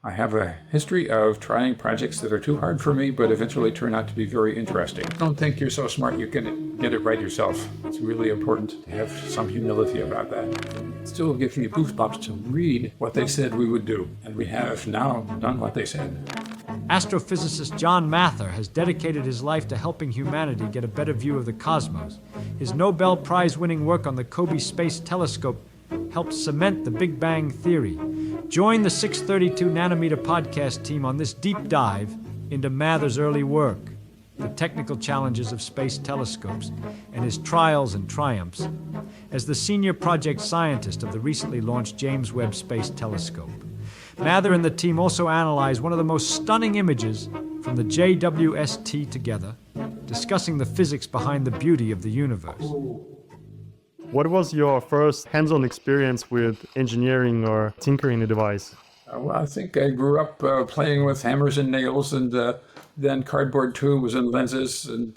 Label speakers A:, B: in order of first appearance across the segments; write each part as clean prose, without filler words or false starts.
A: I have a history of trying projects that are too hard for me, but eventually turn out to be very interesting. Don't think you're so smart you can get it right yourself. It's really important to have some humility about that. It still gives me goosebumps to read what they said we would do, and we have now done what they said.
B: Astrophysicist John Mather has dedicated his life to helping humanity get a better view of the cosmos. His Nobel Prize-winning work on the COBE Space Telescope helped cement the Big Bang Theory. Join the 632 Nanometer podcast team on this deep dive into Mather's early work, the technical challenges of space telescopes, and his trials and triumphs as the senior project scientist of the recently launched James Webb Space Telescope. Mather and the team also analyzed one of the most stunning images from the JWST together, discussing the physics behind the beauty of the universe.
C: What was your first hands-on experience with engineering or tinkering a device?
A: Well, I think I grew up playing with hammers and nails, and then cardboard tubes and lenses and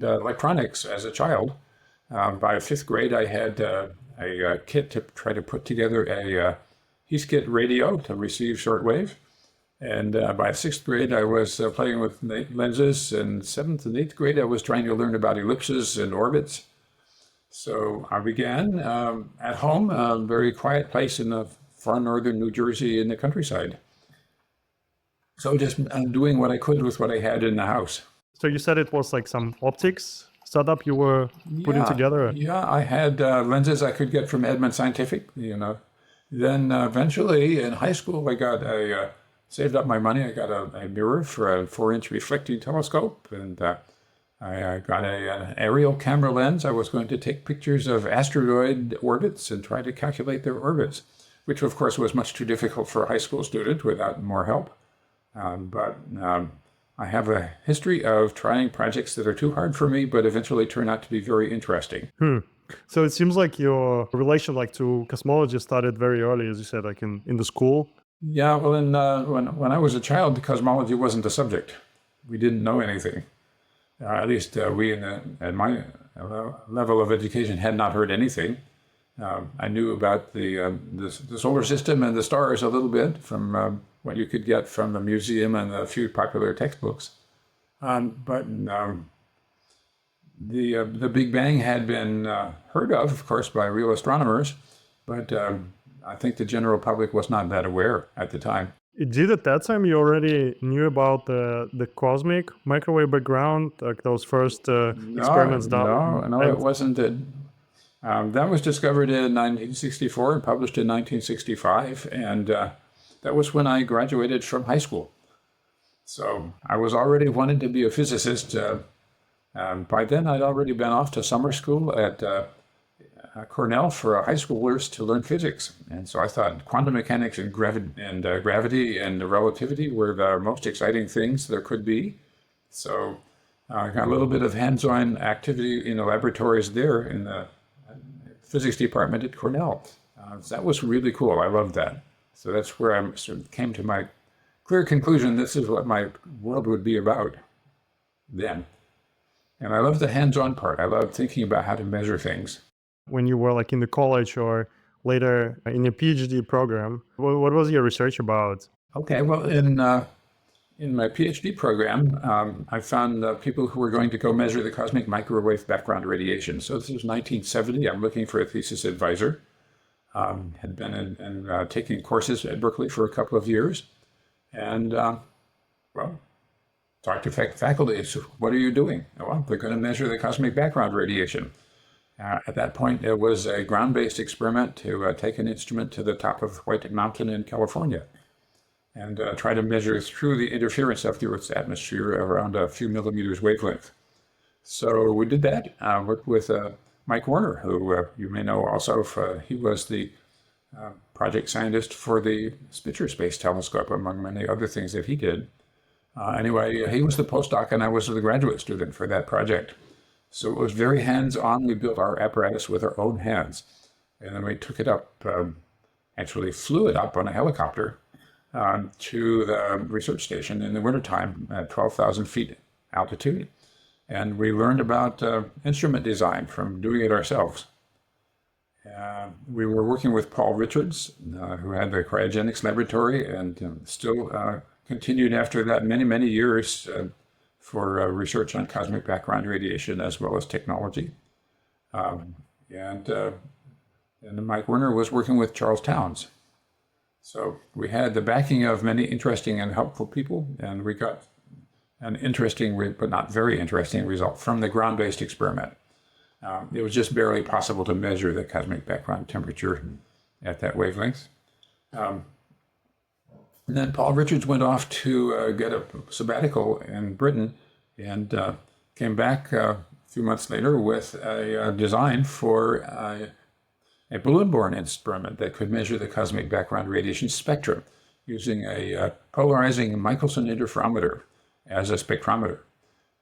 A: electronics as a child. By fifth grade, I had a kit to try to put together a Heathkit radio to receive shortwave. And by sixth grade, I was playing with lenses. And seventh and eighth grade, I was trying to learn about ellipses and orbits. So I began at home, a very quiet place in the far northern New Jersey in the countryside. So just doing what I could with what I had in the house.
C: So you said it was like some optics setup you were putting together?
A: Yeah, I had lenses I could get from Edmund Scientific, Then eventually in high school, I saved up my money. I got a mirror for a 4-inch reflecting telescope, and I got an aerial camera lens. I was going to take pictures of asteroid orbits and try to calculate their orbits, which of course was much too difficult for a high school student without more help. But I have a history of trying projects that are too hard for me, but eventually turn out to be very interesting.
C: So it seems like your relation to cosmology started very early, as you said, like in the school.
A: Yeah, well, when I was a child, cosmology wasn't a subject. We didn't know anything. At least we at my level of education had not heard anything. I knew about the solar system and the stars a little bit from what you could get from the museum and a few popular textbooks. But the Big Bang had been heard of course, by real astronomers, but I think the general public was not that aware at the time.
C: Did at that time you already knew about the cosmic microwave background, like those first experiments done?
A: No, it wasn't. That was discovered in 1964 and published in 1965, and that was when I graduated from high school. So I was already wanting to be a physicist. By then, I'd already been off to summer school at Cornell for high schoolers to learn physics. And so I thought quantum mechanics and gravity and relativity were the most exciting things there could be. So I got a little bit of hands-on activity in the laboratories there in the physics department at Cornell. That was really cool. I loved that. So that's where I sort of came to my clear conclusion, this is what my world would be about then. And I love the hands-on part. I love thinking about how to measure things.
C: When you were like in the college or later in your PhD program, what was your research about?
A: Okay, well, in my PhD program, I found people who were going to go measure the cosmic microwave background radiation. So this was 1970. I'm looking for a thesis advisor. Had been taking courses at Berkeley for a couple of years. And, talked to faculty. So what are you doing? Well, they're going to measure the cosmic background radiation. At that point, it was a ground-based experiment to take an instrument to the top of White Mountain in California and try to measure through the interference of the Earth's atmosphere around a few millimeters wavelength. So we did that. Worked with Mike Warner, who you may know also. He was the project scientist for the Spitzer Space Telescope, among many other things that he did. Anyway, he was the postdoc and I was the graduate student for that project. So it was very hands-on. We built our apparatus with our own hands. And then we took it up, actually flew it up on a helicopter to the research station in the wintertime at 12,000 feet altitude. And we learned about instrument design from doing it ourselves. We were working with Paul Richards, who had the cryogenics laboratory, and still continued after that many, many years for research on cosmic background radiation as well as technology. And Mike Werner was working with Charles Towns. So we had the backing of many interesting and helpful people, and we got an interesting, but not very interesting result from the ground-based experiment. It was just barely possible to measure the cosmic background temperature at that wavelength. And then Paul Richards went off to get a sabbatical in Britain and came back a few months later with a design for a balloon-borne experiment that could measure the cosmic background radiation spectrum using a polarizing Michelson interferometer as a spectrometer.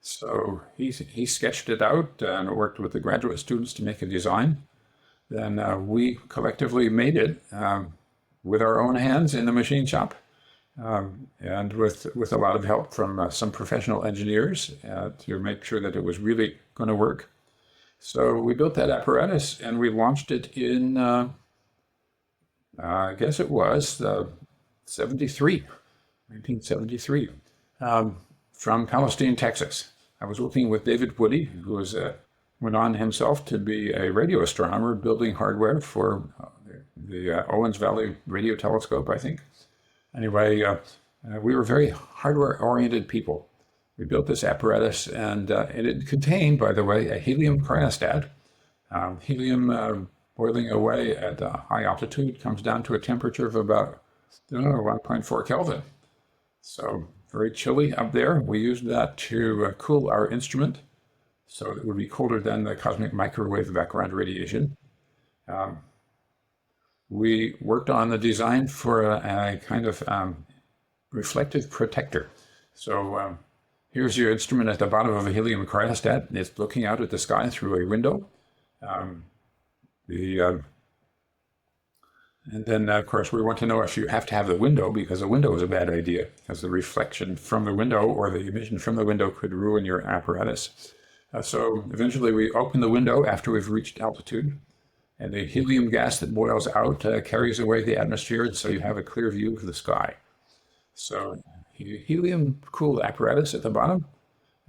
A: So he sketched it out and worked with the graduate students to make a design. Then we collectively made it with our own hands in the machine shop, and with a lot of help from some professional engineers to make sure that it was really going to work. So we built that apparatus and we launched it in, I guess it was 1973, from Palestine, Texas. I was working with David Woody, who went on himself to be a radio astronomer building hardware for the Owens Valley Radio Telescope, I think. Anyway, we were very hardware-oriented people. We built this apparatus, and it contained, by the way, a helium cryostat. Helium boiling away at a high altitude comes down to a temperature of about 1.4 Kelvin. So very chilly up there. We used that to cool our instrument so it would be colder than the cosmic microwave background radiation. We worked on the design for a kind of reflective protector. So here's your instrument at the bottom of a helium cryostat. It's looking out at the sky through a window. And then, of course, we want to know if you have to have the window, because a window is a bad idea, because the reflection from the window or the emission from the window could ruin your apparatus. So eventually we open the window after we've reached altitude, and the helium gas that boils out carries away the atmosphere, so you have a clear view of the sky. So helium-cooled apparatus at the bottom,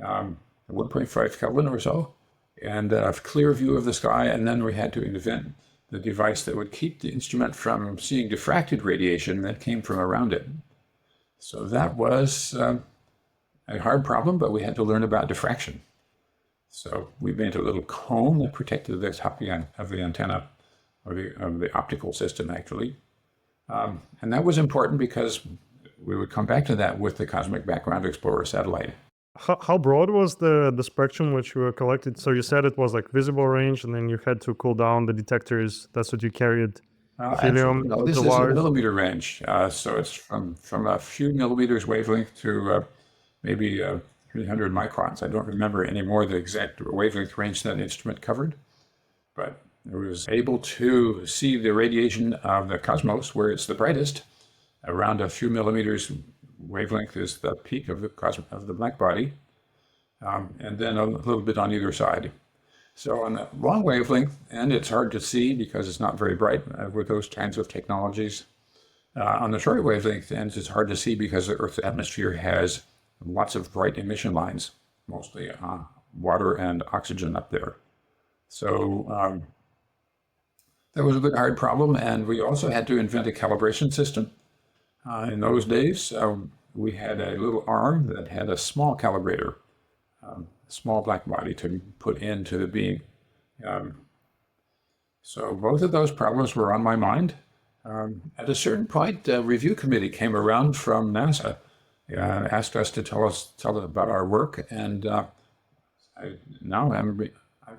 A: 1.5 Kelvin or so, and a clear view of the sky, and then we had to invent the device that would keep the instrument from seeing diffracted radiation that came from around it. So that was a hard problem, but we had to learn about diffraction. So we made a little cone that protected the top of the antenna, or the optical system, actually. And that was important because we would come back to that with the Cosmic Background Explorer satellite.
C: How broad was the spectrum which you collected? So you said it was like visible range, and then you had to cool down the detectors. That's what you carried. Helium.
A: Actually, no, this is a millimeter range. So it's from a few millimeters wavelength to maybe 300 microns. I don't remember anymore the exact wavelength range that instrument covered, but it was able to see the radiation of the cosmos where it's the brightest. Around a few millimeters wavelength is the peak of the black body, and then a little bit on either side. So on the long wavelength, and it's hard to see because it's not very bright with those kinds of technologies. On the short wavelength ends, it's hard to see because the Earth's atmosphere has lots of bright emission lines, mostly water and oxygen up there. So that was a good hard problem, and we also had to invent a calibration system. In those days, we had a little arm that had a small calibrator, a small black body to put into the beam. So both of those problems were on my mind. At a certain point, a review committee came around from NASA and asked us to tell about our work. And I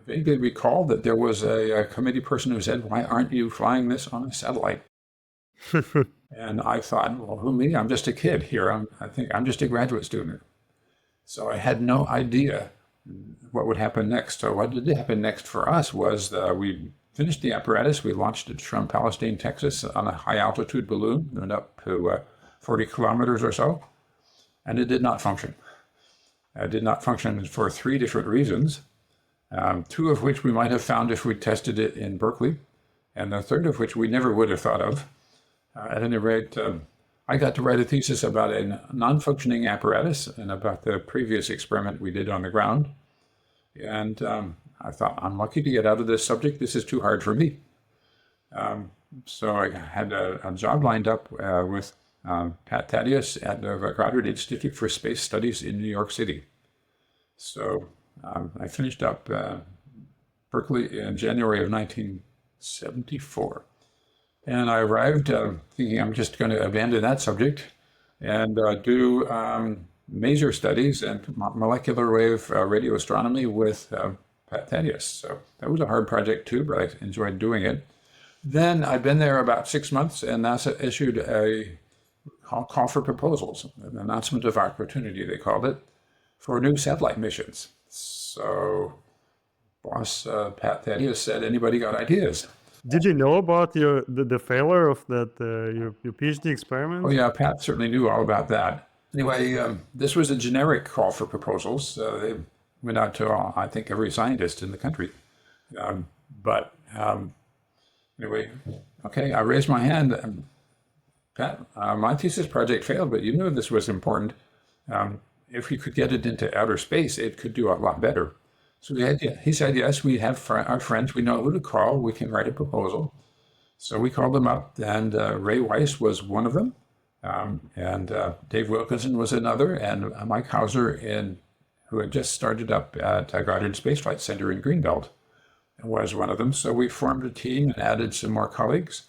A: vaguely recall that there was a committee person who said, "Why aren't you flying this on a satellite?" And I thought, well, who me? I'm just a kid here. I think I'm just a graduate student. So I had no idea what would happen next. So what did happen next for us was we finished the apparatus. We launched it from Palestine, Texas on a high altitude balloon, went up to 40 kilometers or so, and it did not function. It did not function for 3 different reasons, 2 of which we might have found if we tested it in Berkeley. and the third of which we never would have thought of. At any rate, I got to write a thesis about a non-functioning apparatus and about the previous experiment we did on the ground. And I thought, I'm lucky to get out of this subject. This is too hard for me. So I had a job lined up with Pat Thaddeus at the Goddard Institute for Space Studies in New York City. So I finished up Berkeley in January of 1974. And I arrived thinking I'm just going to abandon that subject and do maser studies and molecular wave radio astronomy with Pat Thaddeus. So that was a hard project too, but I enjoyed doing it. Then I'd been there about 6 months, and NASA issued a call for proposals, an announcement of opportunity, they called it, for new satellite missions. So boss Pat Thaddeus said, anybody got ideas?
C: Did you know about the failure of that your PhD experiment?
A: Oh yeah, Pat certainly knew all about that. Anyway, this was a generic call for proposals. They went out to, I think, every scientist in the country. Anyway, okay, I raised my hand. Pat, my thesis project failed, but you knew this was important. If we could get it into outer space, it could do a lot better. So he said, yes, we have our friends. We know who to call. We can write a proposal. So we called them up, and Ray Weiss was one of them. And Dave Wilkinson was another, and Mike Hauser, who had just started up at Goddard Space Flight Center in Greenbelt, was one of them. So we formed a team and added some more colleagues.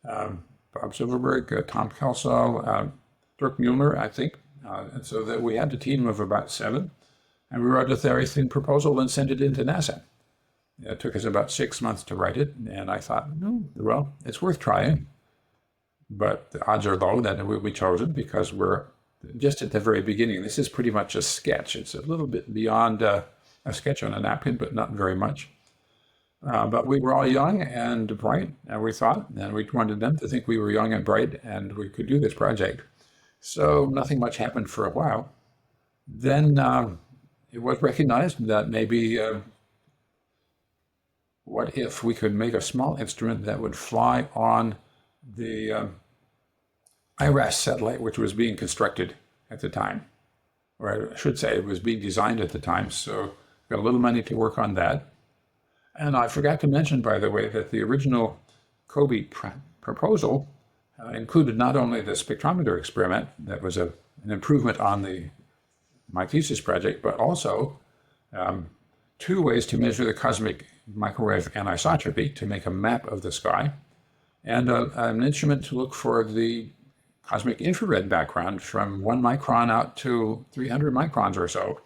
A: Bob Silverberg, Tom Kelsall, Dirk Mueller, I think. And so that we had a team of about 7. And we wrote a very thin proposal and sent it into NASA. It took us about 6 months to write it. And I thought, well, it's worth trying. But the odds are low that it will be chosen because we're just at the very beginning. This is pretty much a sketch. It's a little bit beyond a sketch on a napkin, but not very much. But we were all young and bright, and we thought, and we wanted them to think we were young and bright and we could do this project. So nothing much happened for a while. Then it was recognized that maybe what if we could make a small instrument that would fly on the FIRAS satellite, which was being constructed at the time, or I should say it was being designed at the time. So got a little money to work on that. And I forgot to mention, by the way, that the original COBE proposal included not only the spectrometer experiment that was an improvement on my thesis project, but also 2 ways to measure the cosmic microwave anisotropy to make a map of the sky, and an instrument to look for the cosmic infrared background from 1 micron out to 300 microns or so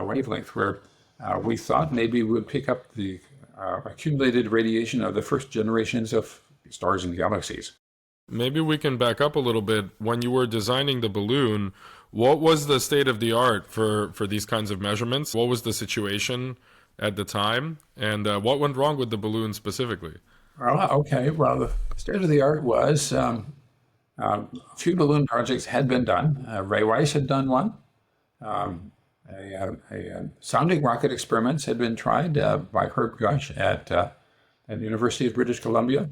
A: wavelength, where we thought maybe we would pick up the accumulated radiation of the first generations of stars and galaxies.
D: Maybe we can back up a little bit. When you were designing the balloon, what was the state of the art for these kinds of measurements? What was the situation at the time? And what went wrong with the balloon specifically?
A: Okay, well, the state of the art was a few balloon projects had been done. Ray Weiss had done one. Sounding rocket experiments had been tried by Herb Gush at the University of British Columbia.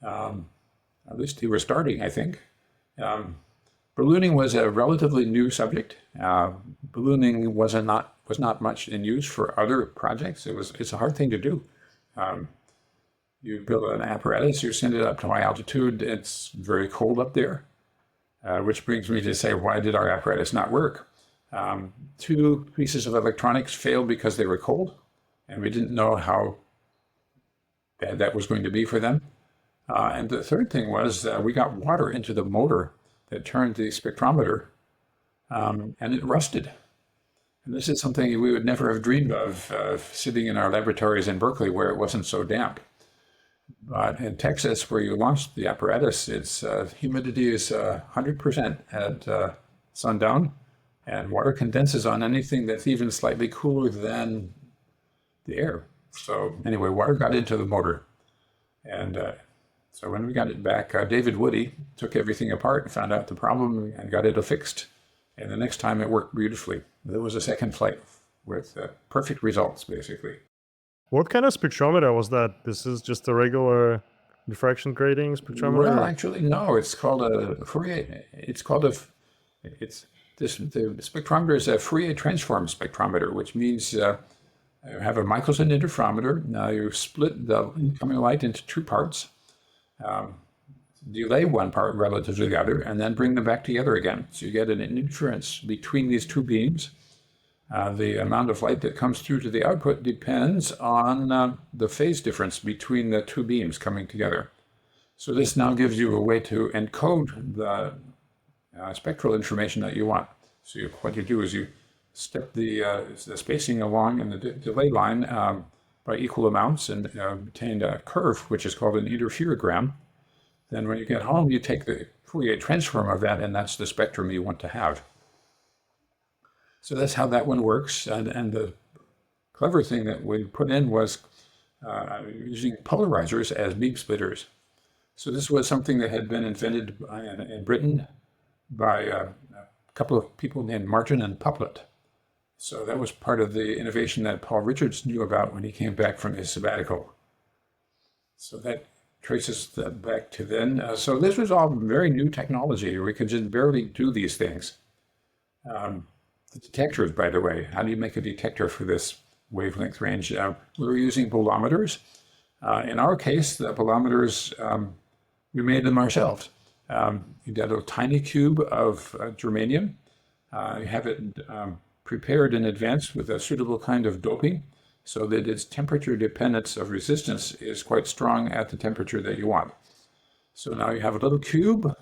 A: At least they were starting, I think. Ballooning was a relatively new subject. Ballooning was not much in use for other projects. It's a hard thing to do. You build an apparatus, you send it up to high altitude. It's very cold up there, which brings me to say, why did our apparatus not work? 2 pieces of electronics failed because they were cold, and we didn't know how bad that was going to be for them. And the third thing was we got water into the motor that turned the spectrometer, and it rusted. And this is something we would never have dreamed of sitting in our laboratories in Berkeley where it wasn't so damp. But in Texas, where you launched the apparatus, its humidity is 100% at sundown, and water condenses on anything that's even slightly cooler than the air. So anyway, water got into the motor. And so when we got it back, David Woody took everything apart and found out the problem and got it fixed. And the next time it worked beautifully. There was a second flight with perfect results, basically.
C: What kind of spectrometer was that? This is just a regular diffraction grating spectrometer?
A: Well, actually, no. It's called a Fourier. It's called a. It's this. The spectrometer is a Fourier transform spectrometer, which means you have a Michelson interferometer. Now you split the incoming light into two parts. Delay one part relative to the other, and then bring them back together again. So you get an interference between these two beams. The amount of light that comes through to the output depends on the phase difference between the two beams coming together. So this now gives you a way to encode the spectral information that you want. So what you do is you step the spacing along in the delay line by equal amounts and obtain a curve, which is called an interferogram. Then when you get home, you take the Fourier transform of that, and that's the spectrum you want to have. So that's how that one works. And the clever thing that we put in was using polarizers as beam splitters. So this was something that had been invented in Britain by a couple of people named Martin and Poplet. So that was part of the innovation that Paul Richards knew about when he came back from his sabbatical. So that traces that back to then. So this was all very new technology. We could just barely do these things. The detectors, by the way, how do you make a detector for this wavelength range? We were using bolometers. In our case, the bolometers, we made them ourselves. You get a tiny cube of germanium. You have it prepared in advance with a suitable kind of doping so that its temperature dependence of resistance is quite strong at the temperature that you want. So now you have a little cube.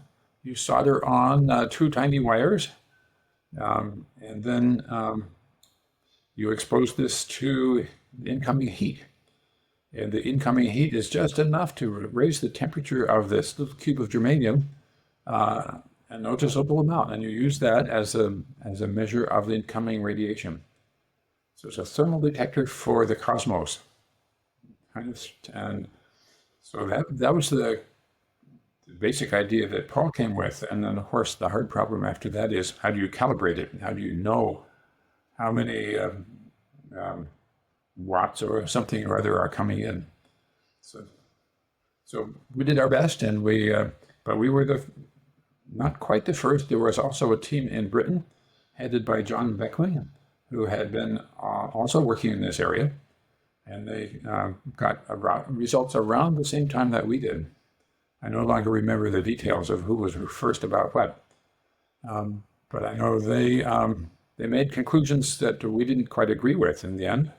A: You solder on two tiny wires. And then you expose this to incoming heat. And the incoming heat is just enough to raise the temperature of this little cube of germanium a noticeable amount. And you use that as a measure of the incoming radiation. So it's a thermal detector for the cosmos. And so that was the basic idea that Paul came with. And then, of course, the hard problem after that is how do you calibrate it? How do you know how many watts or something or other are coming in? So we did our best, and but we were not quite the first. There was also a team in Britain headed by John Beckman, who had been also working in this area, and they got results around the same time that we did. I no longer remember the details of who was first about what, but I know they made conclusions that we didn't quite agree with in the end.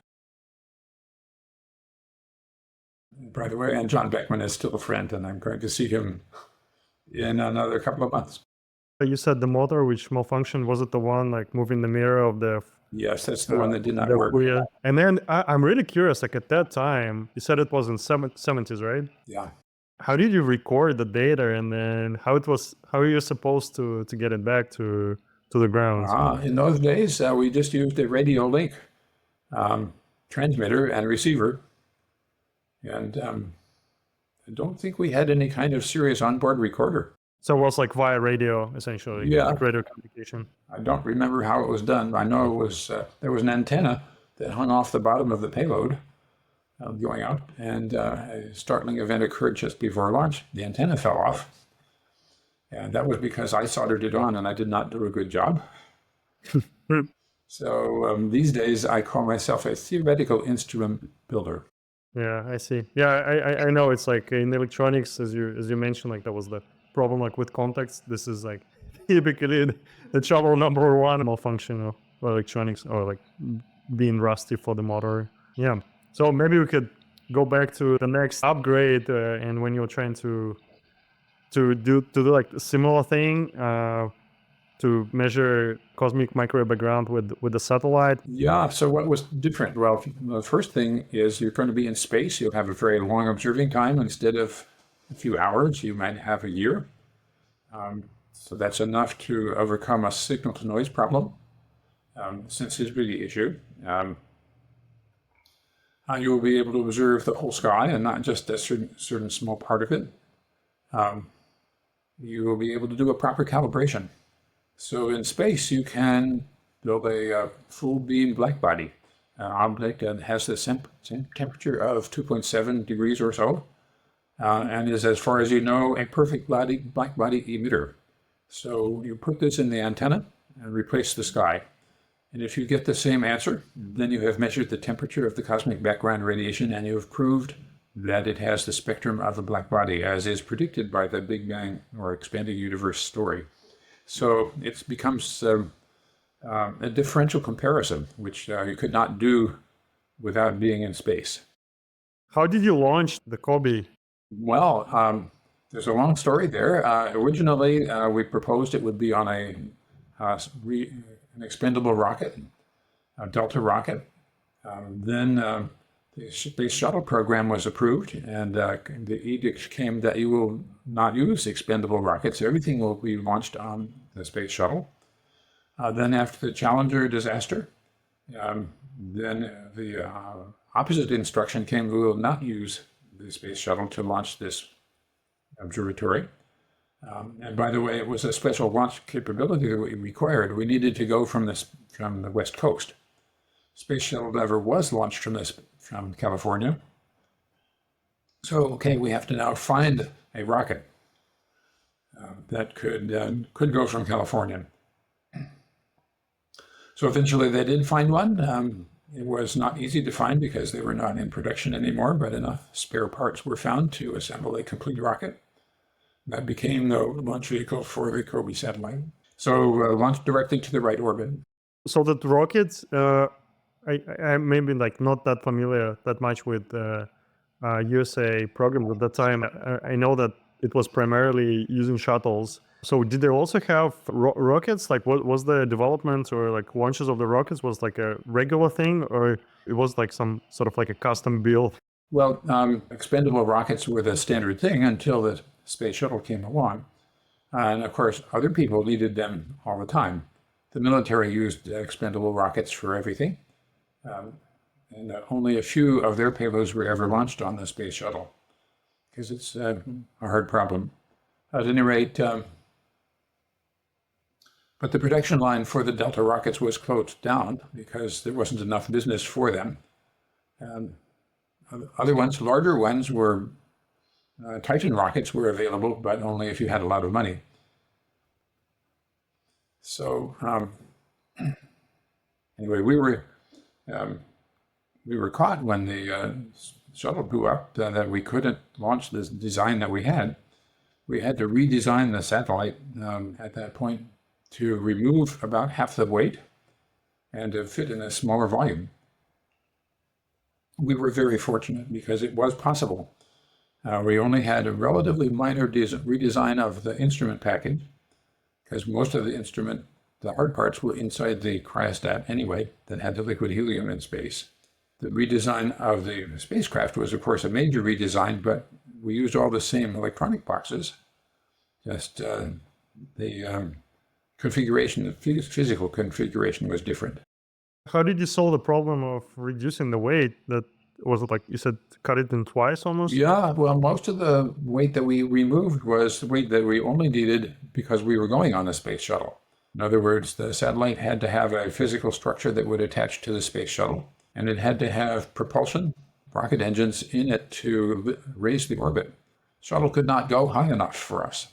A: By the way, and John Beckman is still a friend, and I'm going to see him in another couple of months.
C: You said the motor which malfunctioned, was it the one like moving the mirror of the
A: Yes, that's the one that did not
C: the
A: work.
C: Fourier? And then I'm really curious, like at that time, you said it was in 70s, right?
A: Yeah.
C: How did you record the data, and then how are you supposed to get it back to the ground?
A: In those days, we just used a radio link transmitter and receiver. And I don't think we had any kind of serious onboard recorder.
C: So it was like via radio, essentially.
A: Yeah.
C: Like radio communication.
A: I don't remember how it was done. I know it was there was an antenna that hung off the bottom of the payload going out, and a startling event occurred just before launch. The antenna fell off, and that was because I soldered it on, and I did not do a good job. So these days, I call myself a theoretical instrument builder.
C: Yeah, I see. Yeah, I know. It's like in electronics, as you mentioned, like that was the problem, like with contacts. This is like typically the trouble number one, malfunction of electronics, or like being rusty for the motor. Yeah. So maybe we could go back to the next upgrade, and when you're trying to do like a similar thing, to measure cosmic microwave background with the satellite.
A: Yeah, so what was different? Well, the first thing is you're going to be in space. You'll have a very long observing time. Instead of a few hours, you might have a year. So that's enough to overcome a signal-to-noise problem, sensitivity issue. You will be able to observe the whole sky and not just a certain small part of it. You will be able to do a proper calibration. So in space, you can build a full beam blackbody. object and has the same temperature of 2.7 degrees or so, and is, as far as you know, a perfect black body emitter. So you put this in the antenna and replace the sky. And if you get the same answer, then you have measured the temperature of the cosmic background radiation, and you have proved that it has the spectrum of a black body, as is predicted by the Big Bang or expanding universe story. So it becomes a differential comparison, which you could not do without being in space.
C: How did you launch the COBE?
A: Well, there's a long story there. Originally, we proposed it would be on an expendable rocket, a Delta rocket. Then the space shuttle program was approved, and the edict came that you will not use expendable rockets. Everything will be launched on the space shuttle. Then after the Challenger disaster, then the opposite instruction came: we will not use the space shuttle to launch this observatory. And by the way, it was a special launch capability that we required. We needed to go from the West Coast. Space shuttle never was launched from California. So, okay, we have to now find a rocket that could go from California. So eventually they did find one. It was not easy to find because they were not in production anymore, but enough spare parts were found to assemble a complete rocket. That became the launch vehicle for the COBE satellite. So launched directly to the right orbit.
C: So that rockets, I maybe like not that familiar that much with USA programs at that time. I know that it was primarily using shuttles. So did they also have rockets? Like what was the development or like launches of the rockets was like a regular thing, or it was like some sort of like a custom build?
A: Well, expendable rockets were the standard thing until the space shuttle came along. And of course, other people needed them all the time. The military used expendable rockets for everything. And only a few of their payloads were ever launched on the space shuttle, because it's a hard problem. At any rate, but the production line for the Delta rockets was closed down because there wasn't enough business for them. Other ones, larger ones, were Titan rockets were available, but only if you had a lot of money. So anyway, we were caught when the shuttle blew up that we couldn't launch this design that we had. We had to redesign the satellite at that point to remove about half the weight and to fit in a smaller volume. We were very fortunate because it was possible. We only had a relatively minor redesign of the instrument package, because most of the hard parts were inside the cryostat anyway, that had the liquid helium in space. The redesign of the spacecraft was, of course, a major redesign, but we used all the same electronic boxes. Just the configuration, the physical configuration was different.
C: How did you solve the problem of reducing the weight? That was it, like you said, cut it in twice almost?
A: Yeah, well, most of the weight that we removed was the weight that we only needed because we were going on a space shuttle. In other words, the satellite had to have a physical structure that would attach to the space shuttle, and it had to have propulsion, rocket engines in it to raise the orbit. Shuttle could not go high enough for us.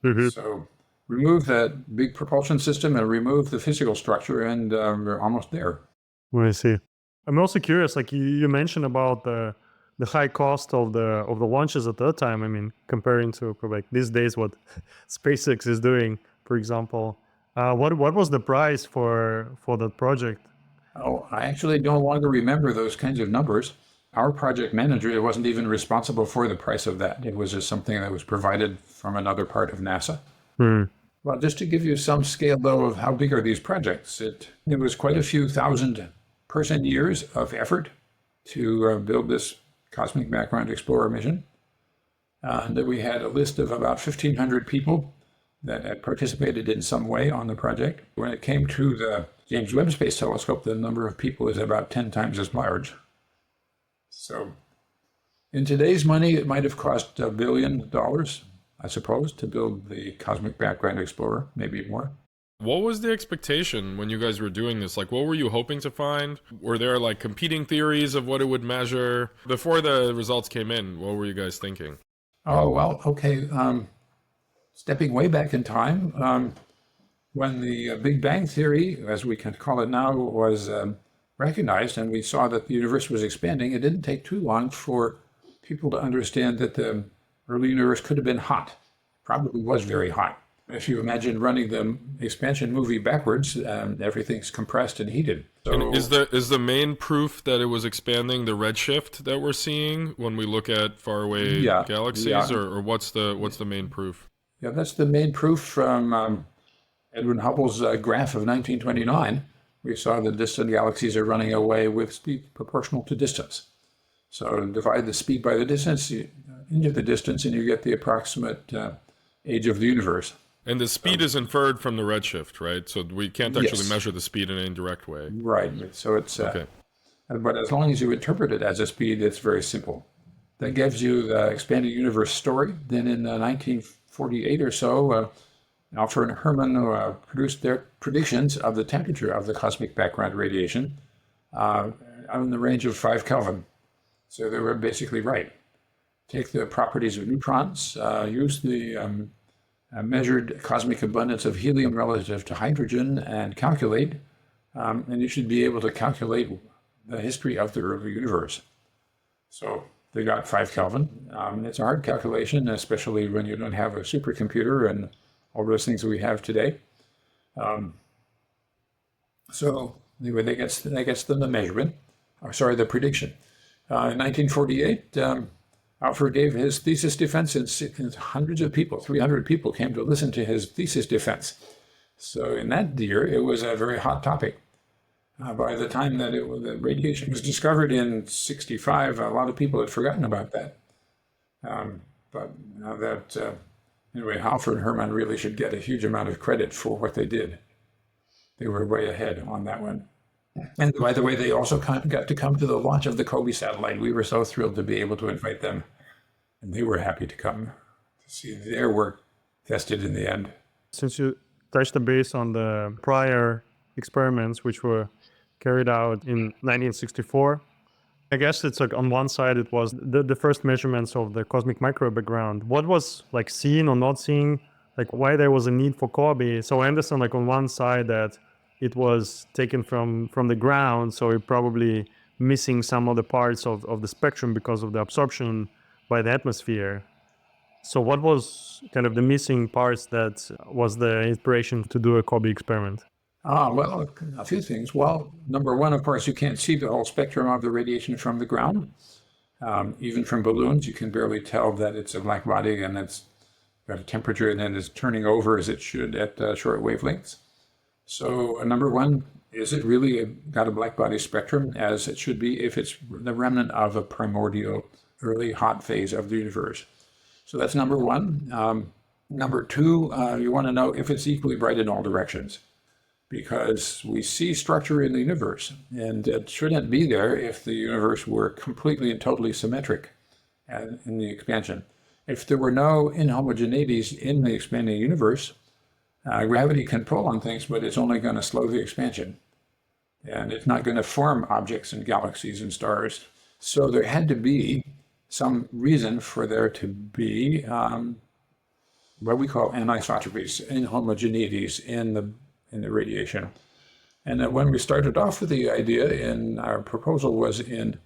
C: Mm-hmm.
A: So remove that big propulsion system and remove the physical structure, and we're almost there.
C: I see. I'm also curious, like you mentioned about the high cost of the launches at that time. I mean, comparing to like these days, what SpaceX is doing, for example. What was the price for that project?
A: Oh, I actually no longer remember those kinds of numbers. Our project manager wasn't even responsible for the price of that. It was just something that was provided from another part of NASA. Well, just to give you some scale, though, of how big are these projects, it was quite a few thousand person years of effort to build this Cosmic Background Explorer mission. And we had a list of about 1,500 people that had participated in some way on the project. When it came to the James Webb Space Telescope, the number of people is about 10 times as large. So in today's money, it might have cost $1 billion, I suppose, to build the Cosmic Background Explorer, maybe more.
D: What was the expectation when you guys were doing this? Like, what were you hoping to find? Were there like competing theories of what it would measure? Before the results came in, what were you guys thinking?
A: Oh, well, okay. Stepping way back in time, when the Big Bang Theory, as we can call it now, was recognized and we saw that the universe was expanding, it didn't take too long for people to understand that the early universe could have been hot. Probably was very hot. If you imagine running the expansion movie backwards, everything's compressed and heated. So,
D: And is the main proof that it was expanding the redshift that we're seeing when we look at faraway
A: Yeah,
D: galaxies,
A: yeah.
D: or what's the main proof?
A: yeah, that's the main proof from Edwin Hubble's graph of 1929. We saw the distant galaxies are running away with speed proportional to distance. So divide the speed by the distance, into the distance, and you get the approximate age of the universe.
D: And the speed is inferred from the redshift, right? So we can't actually
A: Yes.
D: measure the speed in any direct way.
A: Right. So it's,
D: Okay.
A: but as long as you interpret it as a speed, it's very simple. That gives you the expanding universe story. Then in 1948 or so, Alfred and Herman produced their predictions of the temperature of the cosmic background radiation in the range of 5 Kelvin. So they were basically right. Take the properties of neutrons, use the measured cosmic abundance of helium relative to hydrogen, and calculate, and you should be able to calculate the history of the early universe. So they got 5 Kelvin. It's a hard calculation, especially when you don't have a supercomputer and all those things that we have today. So anyway, that gets them the measurement, the prediction. In 1948, Alfred gave his thesis defense, and hundreds of people, 300 people, came to listen to his thesis defense. So in that year, it was a very hot topic. By the time that the radiation was discovered in 65, a lot of people had forgotten about that. But now that, anyway, Alfred and Herman really should get a huge amount of credit for what they did. They were way ahead on that one. And by the way, they also got to come to the launch of the COBE satellite. We were so thrilled to be able to invite them. And they were happy to come to see their work tested in the end.
C: Since you touched the base on the prior experiments, which were carried out in 1964, I guess it's like on one side, it was the first measurements of the cosmic microwave background. What was like seen or not seen, like why there was a need for COBE? So I understand like on one side that it was taken from the ground, so you're probably missing some of the parts of the spectrum because of the absorption by the atmosphere. So what was kind of the missing parts that was the inspiration to do a COBE experiment?
A: Well, a few things. Well, number one, of course, you can't see the whole spectrum of the radiation from the ground. Even from balloons, you can barely tell that it's a black body and it's got a temperature and then is turning over as it should at short wavelengths. So number one, is it really got a black body spectrum as it should be if it's the remnant of a primordial early hot phase of the universe? So that's number one. Number two, you want to know if it's equally bright in all directions, because we see structure in the universe, and it shouldn't be there if the universe were completely and totally symmetric in the expansion. If there were no inhomogeneities in the expanding universe, gravity can pull on things, but it's only going to slow the expansion. And it's not going to form objects and galaxies and stars. So there had to be some reason for there to be what we call anisotropies, inhomogeneities in the radiation. And when we started off with the idea, and our proposal was in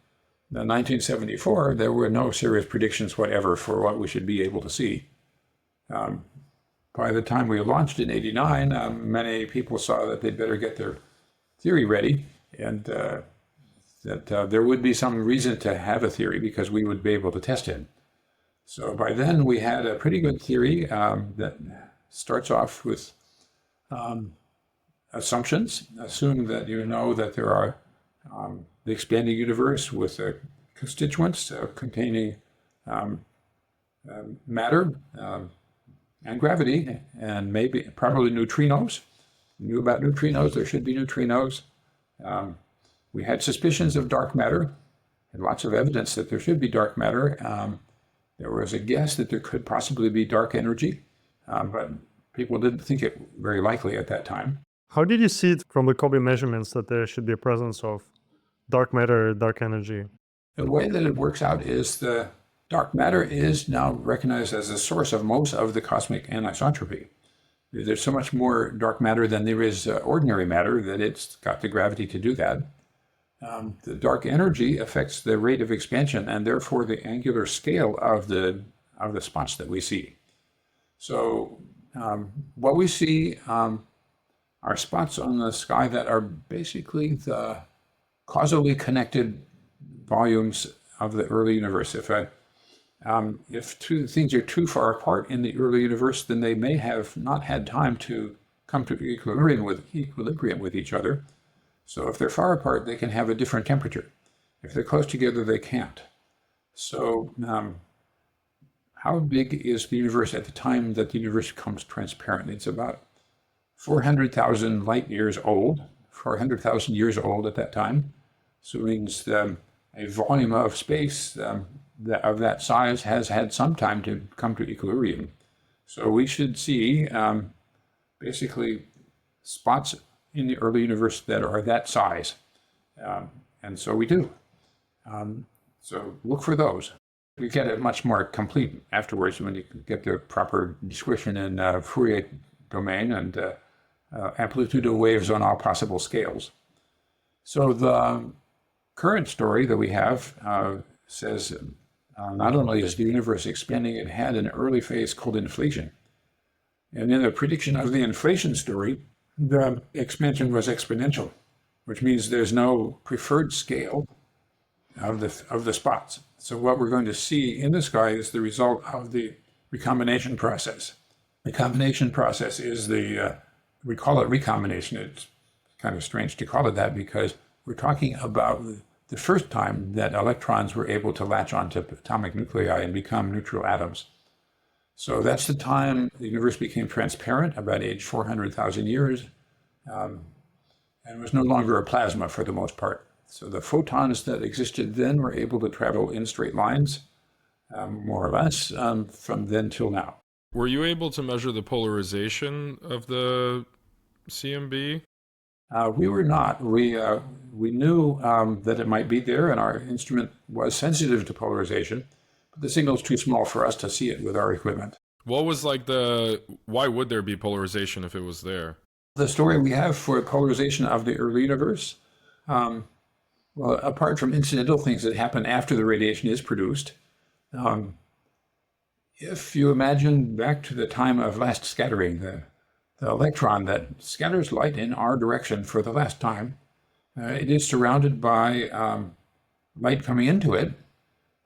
A: 1974, there were no serious predictions whatever for what we should be able to see. By the time we launched in '89, many people saw that they'd better get their theory ready, and that there would be some reason to have a theory because we would be able to test it. So by then we had a pretty good theory that starts off with assumptions. Assume that you know that there are the expanding universe with constituents containing matter, and gravity, and probably neutrinos. We knew about neutrinos, there should be neutrinos. We had suspicions of dark matter, and lots of evidence that there should be dark matter. There was a guess that there could possibly be dark energy, but people didn't think it very likely at that time.
C: How did you see it from the COBE measurements that there should be a presence of dark matter, dark energy?
A: The way that it works out is the dark matter is now recognized as the source of most of the cosmic anisotropy. There's so much more dark matter than there is ordinary matter that it's got the gravity to do that. The dark energy affects the rate of expansion and therefore the angular scale of the spots that we see. So what we see are spots on the sky that are basically the causally connected volumes of the early universe. If two things are too far apart in the early universe, then they may have not had time to come to equilibrium with each other. So if they're far apart, they can have a different temperature. If they're close together, they can't. So how big is the universe at the time that the universe becomes transparent? It's about 400,000 light years old, 400,000 years old at that time. So it means a volume of space of that size has had some time to come to equilibrium. So we should see basically spots in the early universe that are that size. And so we do. So look for those. We get it much more complete afterwards when you get the proper description in Fourier domain and amplitude of waves on all possible scales. So the current story that we have says not only is the universe expanding, it had an early phase called inflation. And in the prediction of the inflation story, the expansion was exponential, which means there's no preferred scale of the spots. So what we're going to see in the sky is the result of the recombination process. The combination process is we call it recombination. It's kind of strange to call it that because we're talking about the first time that electrons were able to latch onto atomic nuclei and become neutral atoms. So that's the time the universe became transparent, about age 400,000 years, and was no longer a plasma for the most part. So the photons that existed then were able to travel in straight lines, more or less, from then till now.
D: Were you able to measure the polarization of the CMB?
A: We were not. We knew that it might be there, and our instrument was sensitive to polarization, but the signal's too small for us to see it with our equipment.
D: What was why would there be polarization if it was there?
A: The story we have for polarization of the early universe, well, apart from incidental things that happen after the radiation is produced, if you imagine back to the time of last scattering, the electron that scatters light in our direction for the last time, it is surrounded by light coming into it,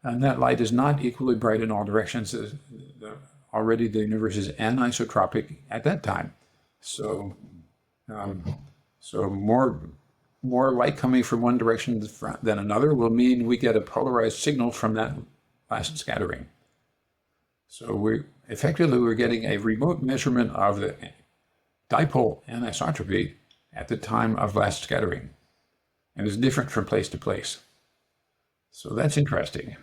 A: and that light is not equally bright in all directions. Already the universe is anisotropic at that time. So more light coming from one direction than another will mean we get a polarized signal from that last scattering. So we're getting a remote measurement of the dipole anisotropy at the time of last scattering, and it's different from place to place. So that's interesting.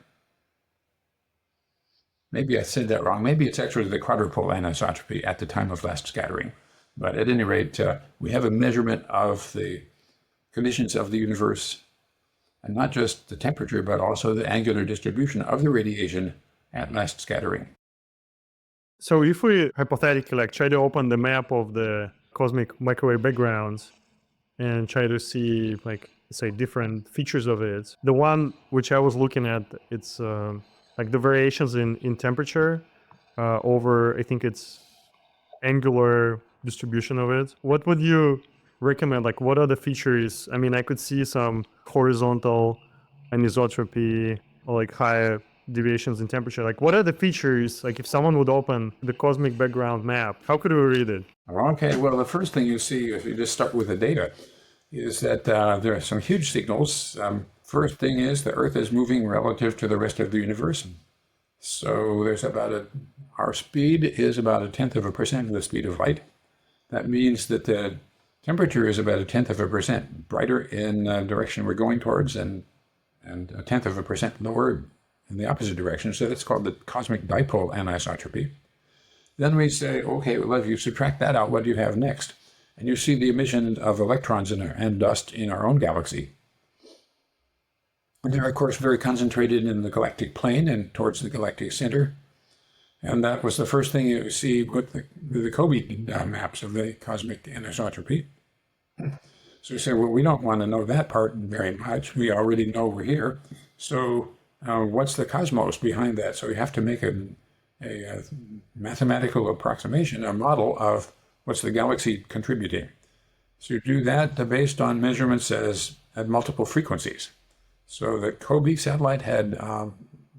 A: Maybe I said that wrong. Maybe it's actually the quadrupole anisotropy at the time of last scattering. But at any rate, we have a measurement of the conditions of the universe, and not just the temperature, but also the angular distribution of the radiation at last scattering.
C: So if we hypothetically try to open the map of the cosmic microwave backgrounds and try to see say different features of it, the one which I was looking at, it's the variations in temperature over, I think it's angular distribution of it. What would you recommend? What are the features? I mean, I could see some horizontal anisotropy or higher deviations in temperature. What are the features? If someone would open the cosmic background map, how could we read it?
A: Okay, well, the first thing you see, if you just start with the data, is that there are some huge signals. First thing is the Earth is moving relative to the rest of the universe. So there's our speed is about 1/10% of the speed of light. That means that the temperature is about 1/10% brighter in the direction we're going towards and 1/10% lower in the opposite direction. So that's called the cosmic dipole anisotropy. Then we say, okay, well, if you subtract that out, what do you have next? And you see the emission of electrons and dust in our own galaxy. And they're, of course, very concentrated in the galactic plane and towards the galactic center. And that was the first thing you see with the COBE maps of the cosmic anisotropy. So you say, well, we don't want to know that part very much. We already know we're here. So what's the cosmos behind that? So you have to make a mathematical approximation, a model of what's the galaxy contributing. So you do that based on measurements at multiple frequencies. So the COBE satellite had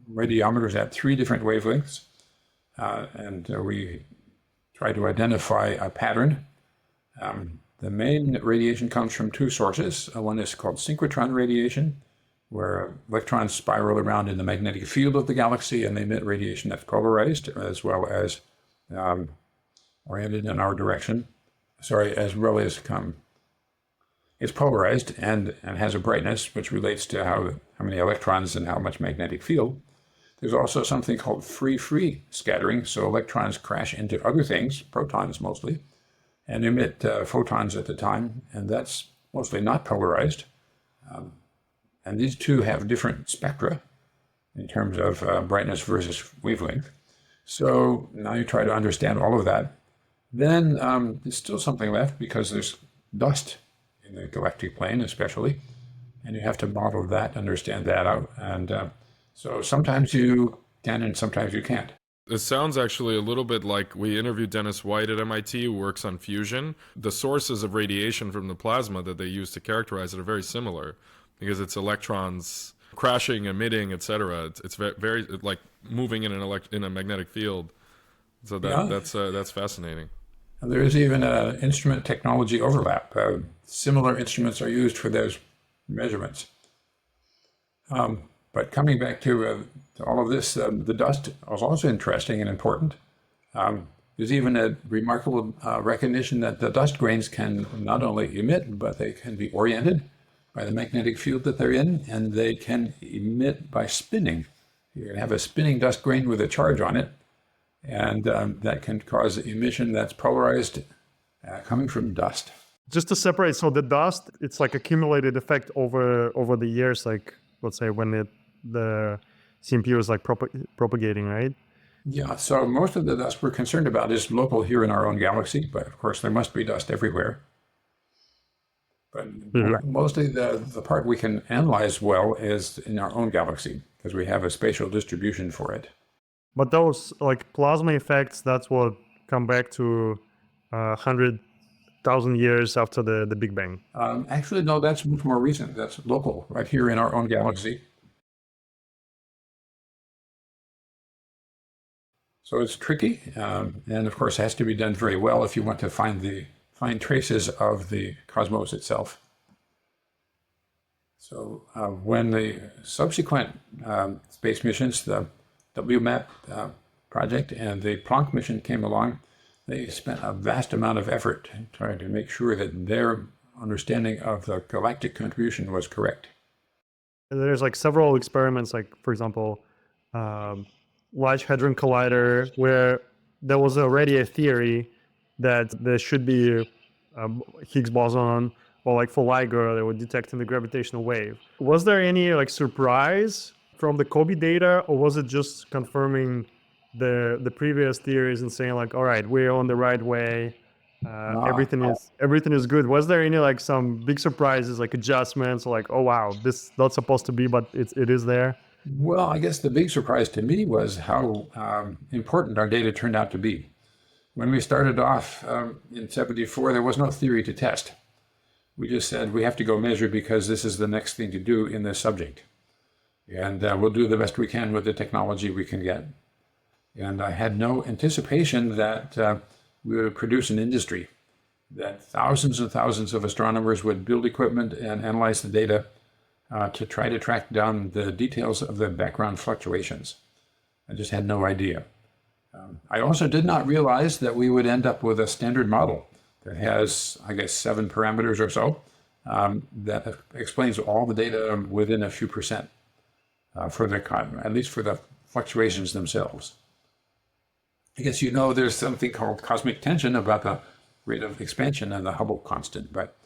A: radiometers at 3 different wavelengths, and we tried to identify a pattern. The main radiation comes from 2 sources. One is called synchrotron radiation, where electrons spiral around in the magnetic field of the galaxy and they emit radiation that's polarized as well as oriented in our direction. As well as it's polarized and has a brightness which relates to how many electrons and how much magnetic field. There's also something called free scattering, so electrons crash into other things, protons mostly, and emit photons at the time, and that's mostly not polarized. And these two have different spectra in terms of brightness versus wavelength. So now you try to understand all of that. Then there's still something left because there's dust in the galactic plane especially, and you have to model that, understand that out. And so sometimes you can and sometimes you can't.
D: It sounds actually a little bit like we interviewed Dennis White at MIT, who works on fusion. The sources of radiation from the plasma that they use to characterize it are very similar because it's electrons crashing, emitting, etc. It's very like moving in a magnetic field. So that's fascinating.
A: And there is even an instrument technology overlap. Similar instruments are used for those measurements. But coming back to all of this, the dust was also interesting and important. There's even a remarkable recognition that the dust grains can not only emit, but they can be oriented by the magnetic field that they're in, and they can emit by spinning. You can have a spinning dust grain with a charge on it, and that can cause emission that's polarized coming from dust.
C: Just to separate, so the dust, it's like accumulated effect over the years, like let's say when the CMP was like propagating, right?
A: Yeah, so most of the dust we're concerned about is local here in our own galaxy, but of course there must be dust everywhere. But mostly the part we can analyze well is in our own galaxy because we have a spatial distribution for it.
C: But those like plasma effects, that's what come back to 100,000 years after the Big Bang.
A: Actually, no, that's much more recent. That's local, right here in our own galaxy. So it's tricky, and of course has to be done very well if you want to find traces of the cosmos itself. So when the subsequent space missions, the WMAP project and the Planck mission came along, they spent a vast amount of effort trying to make sure that their understanding of the galactic contribution was correct.
C: There's like several experiments, like for example, Large Hadron Collider, where there was already a theory that there should be a Higgs boson, or like for LIGO, they were detecting the gravitational wave. Was there any like surprise from the COBE data, or was it just confirming the previous theories and saying like, all right, we're on the right way, everything is good? Was there any like some big surprises, like adjustments, like, oh wow, this is not supposed to be, but it is there?
A: Well, I guess the big surprise to me was how important our data turned out to be. When we started off in '74, there was no theory to test. We just said we have to go measure because this is the next thing to do in this subject. And we'll do the best we can with the technology we can get. And I had no anticipation that we would produce an industry, that thousands and thousands of astronomers would build equipment and analyze the data to try to track down the details of the background fluctuations. I just had no idea. I also did not realize that we would end up with a standard model that has, I guess, 7 parameters or so that explains all the data within a few percent at least for the fluctuations themselves. I guess there's something called cosmic tension about the rate of expansion and the Hubble constant, but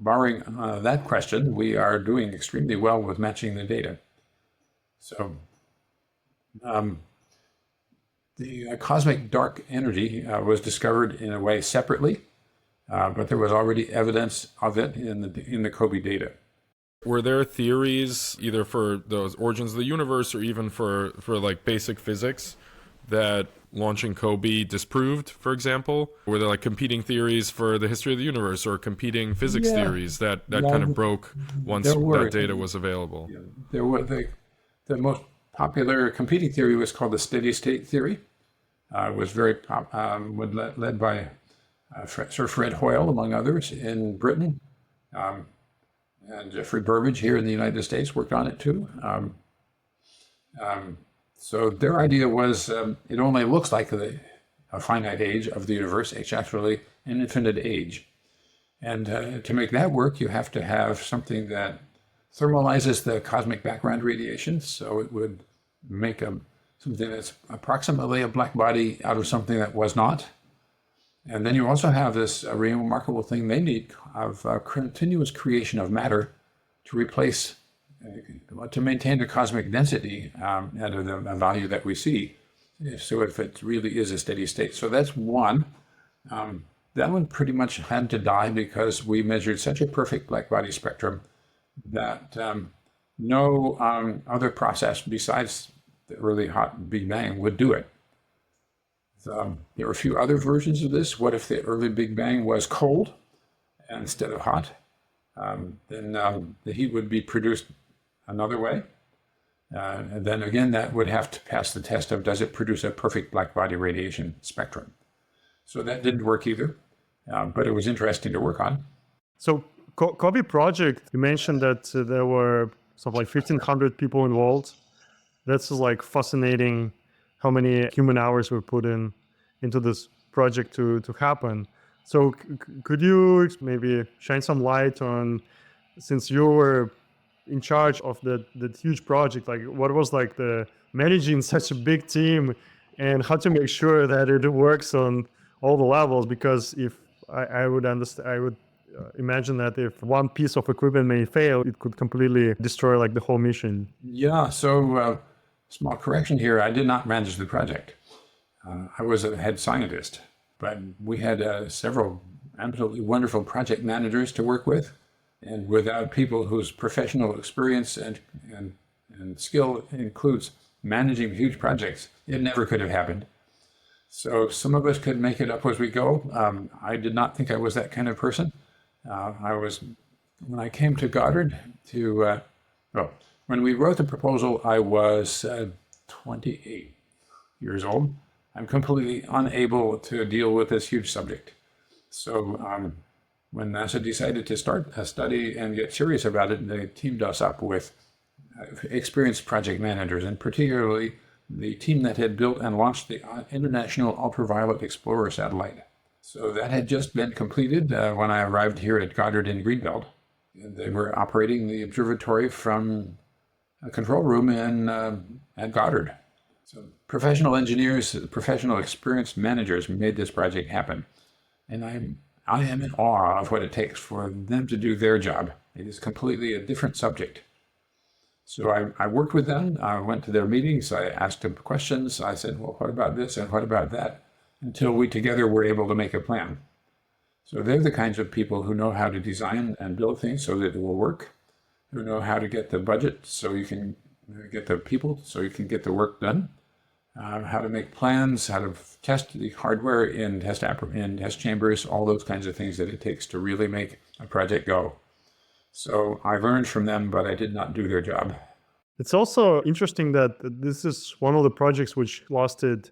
A: barring that question, we are doing extremely well with matching the data. So the cosmic dark energy was discovered in a way separately, but there was already evidence of it in the COBE data.
D: Were there theories either for those origins of the universe or even for like basic physics that launching COBE disproved, for example? Were there like competing theories for the history of the universe or competing physics theories that kind of broke once that data was available?
A: There were the most popular competing theory was called the steady state theory. It was very led by Sir Fred Hoyle, among others, in Britain. And Jeffrey Burbidge here in the United States worked on it too. So their idea was it only looks like a finite age of the universe. It's actually an infinite age. And to make that work, you have to have something that thermalizes the cosmic background radiation. So it would make something that's approximately a black body out of something that was not. And then you also have this remarkable thing they need of continuous creation of matter to replace, to maintain the cosmic density at a value that we see. So if it really is a steady state. So that's one. That one pretty much had to die because we measured such a perfect black body spectrum that no other process besides the really hot Big Bang would do it. There are a few other versions of this. What if the early Big Bang was cold instead of hot? Then the heat would be produced another way. And then again, that would have to pass the test of does it produce a perfect black body radiation spectrum? So that didn't work either, but it was interesting to work on.
C: So COBE project, you mentioned that there were something like 1,500 people involved. That's like fascinating how many human hours were put into this project to happen. So could you maybe shine some light on, since you were in charge of that huge project, like what was like the managing such a big team and how to make sure that it works on all the levels? Because if I would imagine that if one piece of equipment may fail, it could completely destroy like the whole mission.
A: Yeah, so small correction here. I did not manage the project. I was a head scientist, but we had several absolutely wonderful project managers to work with. And without people whose professional experience and skill includes managing huge projects, it never could have happened. So some of us could make it up as we go. I did not think I was that kind of person. When I came to Goddard when we wrote the proposal, I was 28 years old. I'm completely unable to deal with this huge subject. So when NASA decided to start a study and get serious about it, they teamed us up with experienced project managers, and particularly the team that had built and launched the International Ultraviolet Explorer satellite. So that had just been completed when I arrived here at Goddard in Greenbelt. And they were operating the observatory from a control room at Goddard. So professional engineers, professional experienced managers made this project happen. And I am in awe of what it takes for them to do their job. It is completely a different subject. So I worked with them, I went to their meetings, I asked them questions, I said, well, what about this and what about that? Until we together were able to make a plan. So they're the kinds of people who know how to design and build things so that it will work, who know how to get the budget so you can get the people so you can get the work done, how to make plans, how to test the hardware in test chambers, all those kinds of things that it takes to really make a project go. So I learned from them, but I did not do their job.
C: It's also interesting that this is one of the projects which lasted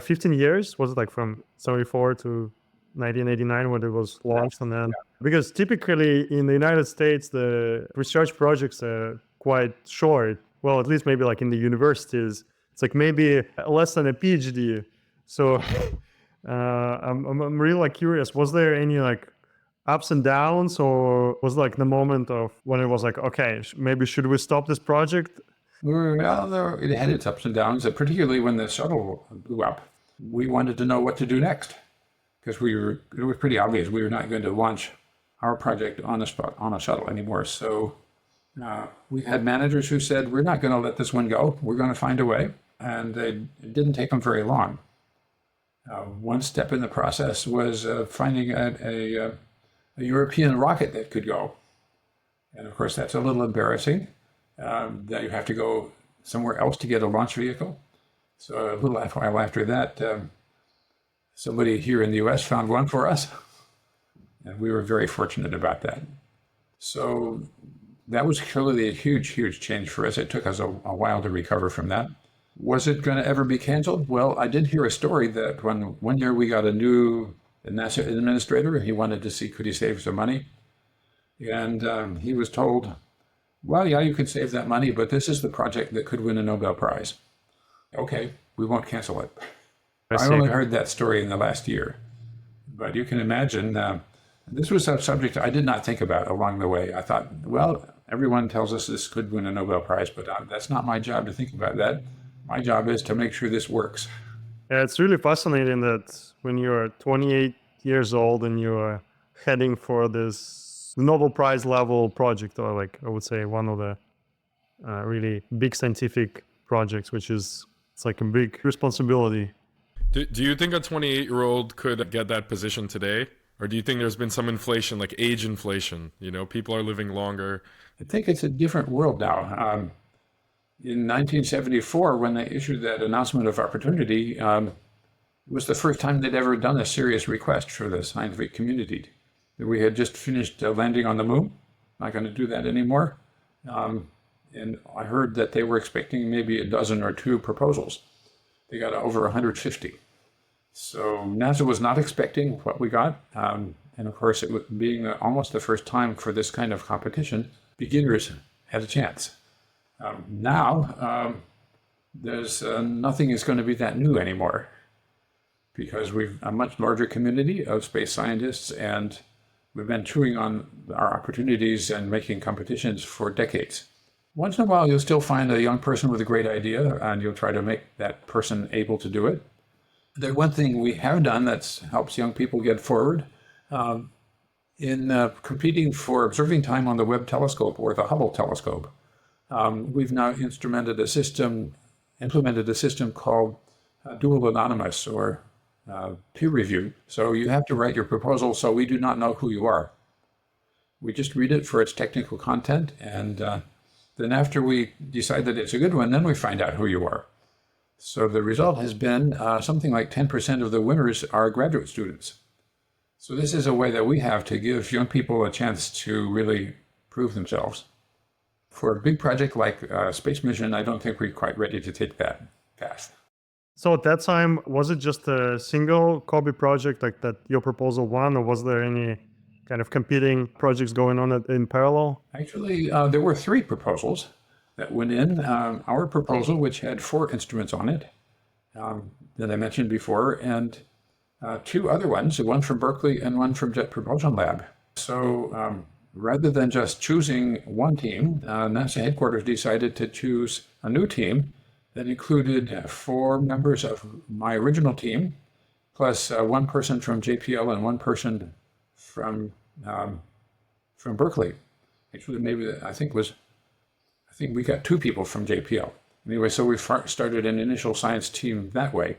C: 15 years. Was it like from 74 to 1989 when it was launched? And then, because typically in the United States, the research projects are quite short. Well, at least maybe like in the universities, it's like maybe less than a PhD. So I'm really like curious, was there any like ups and downs, or was like the moment of when it was like, okay, maybe should we stop this project?
A: Well, it had its ups and downs, particularly when the shuttle blew up. We wanted to know what to do next because it was pretty obvious we were not going to launch our project on a shuttle anymore. So we had managers who said, we're not going to let this one go. We're going to find a way. And it didn't take them very long. One step in the process was finding a European rocket that could go. And of course, that's a little embarrassing that you have to go somewhere else to get a launch vehicle. So a little while after that, somebody here in the US found one for us. And we were very fortunate about that. So that was clearly a huge, huge change for us. It took us a while to recover from that. Was it going to ever be canceled? Well, I did hear a story that when one year we got a new NASA administrator, he wanted to see could he save some money. And he was told, well, yeah, you could save that money, but this is the project that could win a Nobel Prize. Okay, we won't cancel it. I only heard that story in the last year. But you can imagine, this was a subject I did not think about along the way. I thought, well, everyone tells us this could win a Nobel Prize, but that's not my job to think about that. My job is to make sure this works.
C: Yeah, it's really fascinating that when you're 28 years old and you're heading for this Nobel Prize level project, or like I would say one of the really big scientific projects, which is it's like a big responsibility.
D: Do you think a 28-year-old could get that position today? Or do you think there's been some inflation, like age inflation? You know, people are living longer.
A: I think it's a different world now. In 1974, when they issued that announcement of opportunity, it was the first time they'd ever done a serious request for the scientific community. We had just finished landing on the moon, not going to do that anymore. And I heard that they were expecting maybe a dozen or two proposals. They got over 150. So NASA was not expecting what we got. And of course, it was being almost the first time for this kind of competition, beginners had a chance. Now, there's nothing is going to be that new anymore because we've a much larger community of space scientists, and we've been chewing on our opportunities and making competitions for decades. Once in a while, you'll still find a young person with a great idea, and you'll try to make that person able to do it. The one thing we have done that helps young people get forward in competing for observing time on the Webb Telescope or the Hubble Telescope. We've now implemented a system called dual anonymous or peer review. So you have to write your proposal so we do not know who you are. We just read it for its technical content, and then after we decide that it's a good one, then we find out who you are. So the result has been something like 10% of the winners are graduate students. So this is a way that we have to give young people a chance to really prove themselves. For a big project like a space mission, I don't think we're quite ready to take that path.
C: So at that time, was it just a single COBE project like that your proposal won, or was there any kind of competing projects going on in parallel?
A: Actually, there were 3 proposals that went in. Our proposal, which had 4 instruments on it that I mentioned before, and 2 other ones, one from Berkeley and one from Jet Propulsion Lab. So rather than just choosing one team, NASA headquarters decided to choose a new team that included 4 members of my original team, plus 1 person from JPL and 1 person from Berkeley. Actually, I think we got 2 people from JPL. Anyway, so we started an initial science team that way.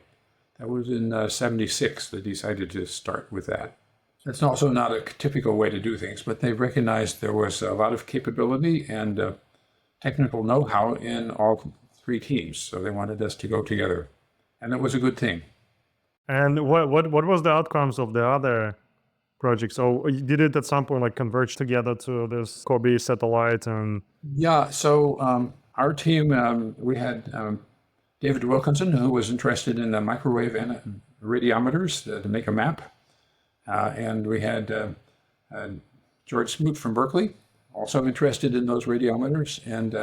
A: That was in '76. They decided to start with that. It's also not a typical way to do things, but they recognized there was a lot of capability and technical know-how in all 3 teams. So they wanted us to go together, and that was a good thing.
C: And what was the outcomes of the other projects? So did it at some point like converge together to this COBE satellite? And
A: yeah, so our team, we had David Wilkinson, who was interested in the microwave radiometers to make a map. And we had George Smoot from Berkeley, also interested in those radiometers. And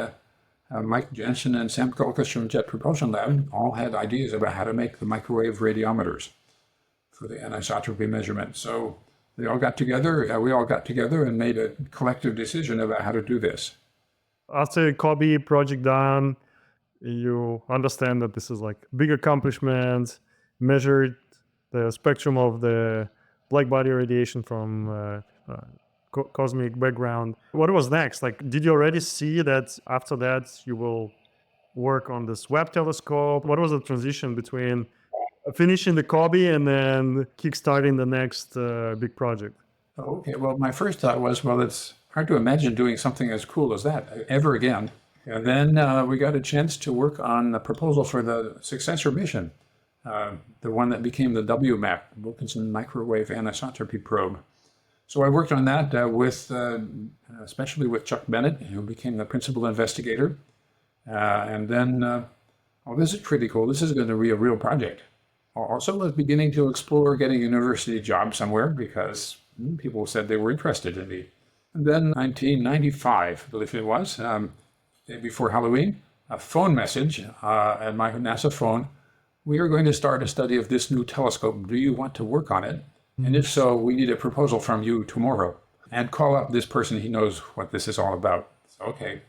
A: Mike Jensen and Sam Kolkas from Jet Propulsion Lab all had ideas about how to make the microwave radiometers for the anisotropy measurement. So we all got together and made a collective decision about how to do this.
C: after COBE project done, you understand that this is like big accomplishment, measured the spectrum of the black body radiation from cosmic background. What was next? Like, did you already see that after that you will work on this Webb telescope? What was the transition between finishing the COBE and then kickstarting the next big project?
A: Okay, well, my first thought was, well, it's hard to imagine doing something as cool as that ever again. And then we got a chance to work on the proposal for the successor mission, the one that became the WMAP, Wilkinson Microwave Anisotropy Probe. So I worked on that especially with Chuck Bennett, who became the principal investigator. And then, oh, this is pretty cool. This is going to be a real project. Also, I was beginning to explore getting a university job somewhere because people said they were interested in me. And then 1995, I believe it was, day before Halloween, a phone message at my NASA phone. We are going to start a study of this new telescope. Do you want to work on it? And if so, we need a proposal from you tomorrow. And call up this person. He knows what this is all about. So, okay.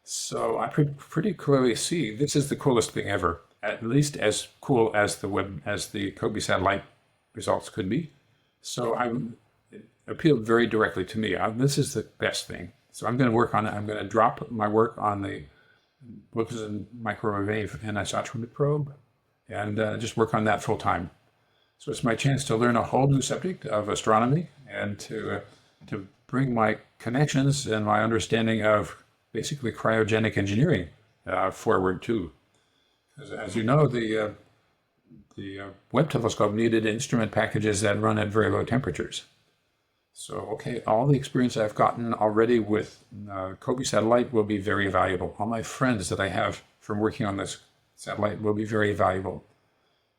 A: So I pretty clearly see this is the coolest thing ever. At least as cool as the COBE satellite results could be. So it appealed very directly to me. This is the best thing. So I'm going to work on it. I'm going to drop my work on the Wilkinson Microwave Anisotropy Probe and just work on that full time. So it's my chance to learn a whole new subject of astronomy and to bring my connections and my understanding of basically cryogenic engineering forward too. As you know, the Webb telescope needed instrument packages that run at very low temperatures. So, okay, all the experience I've gotten already with COBE satellite will be very valuable. All my friends that I have from working on this satellite will be very valuable.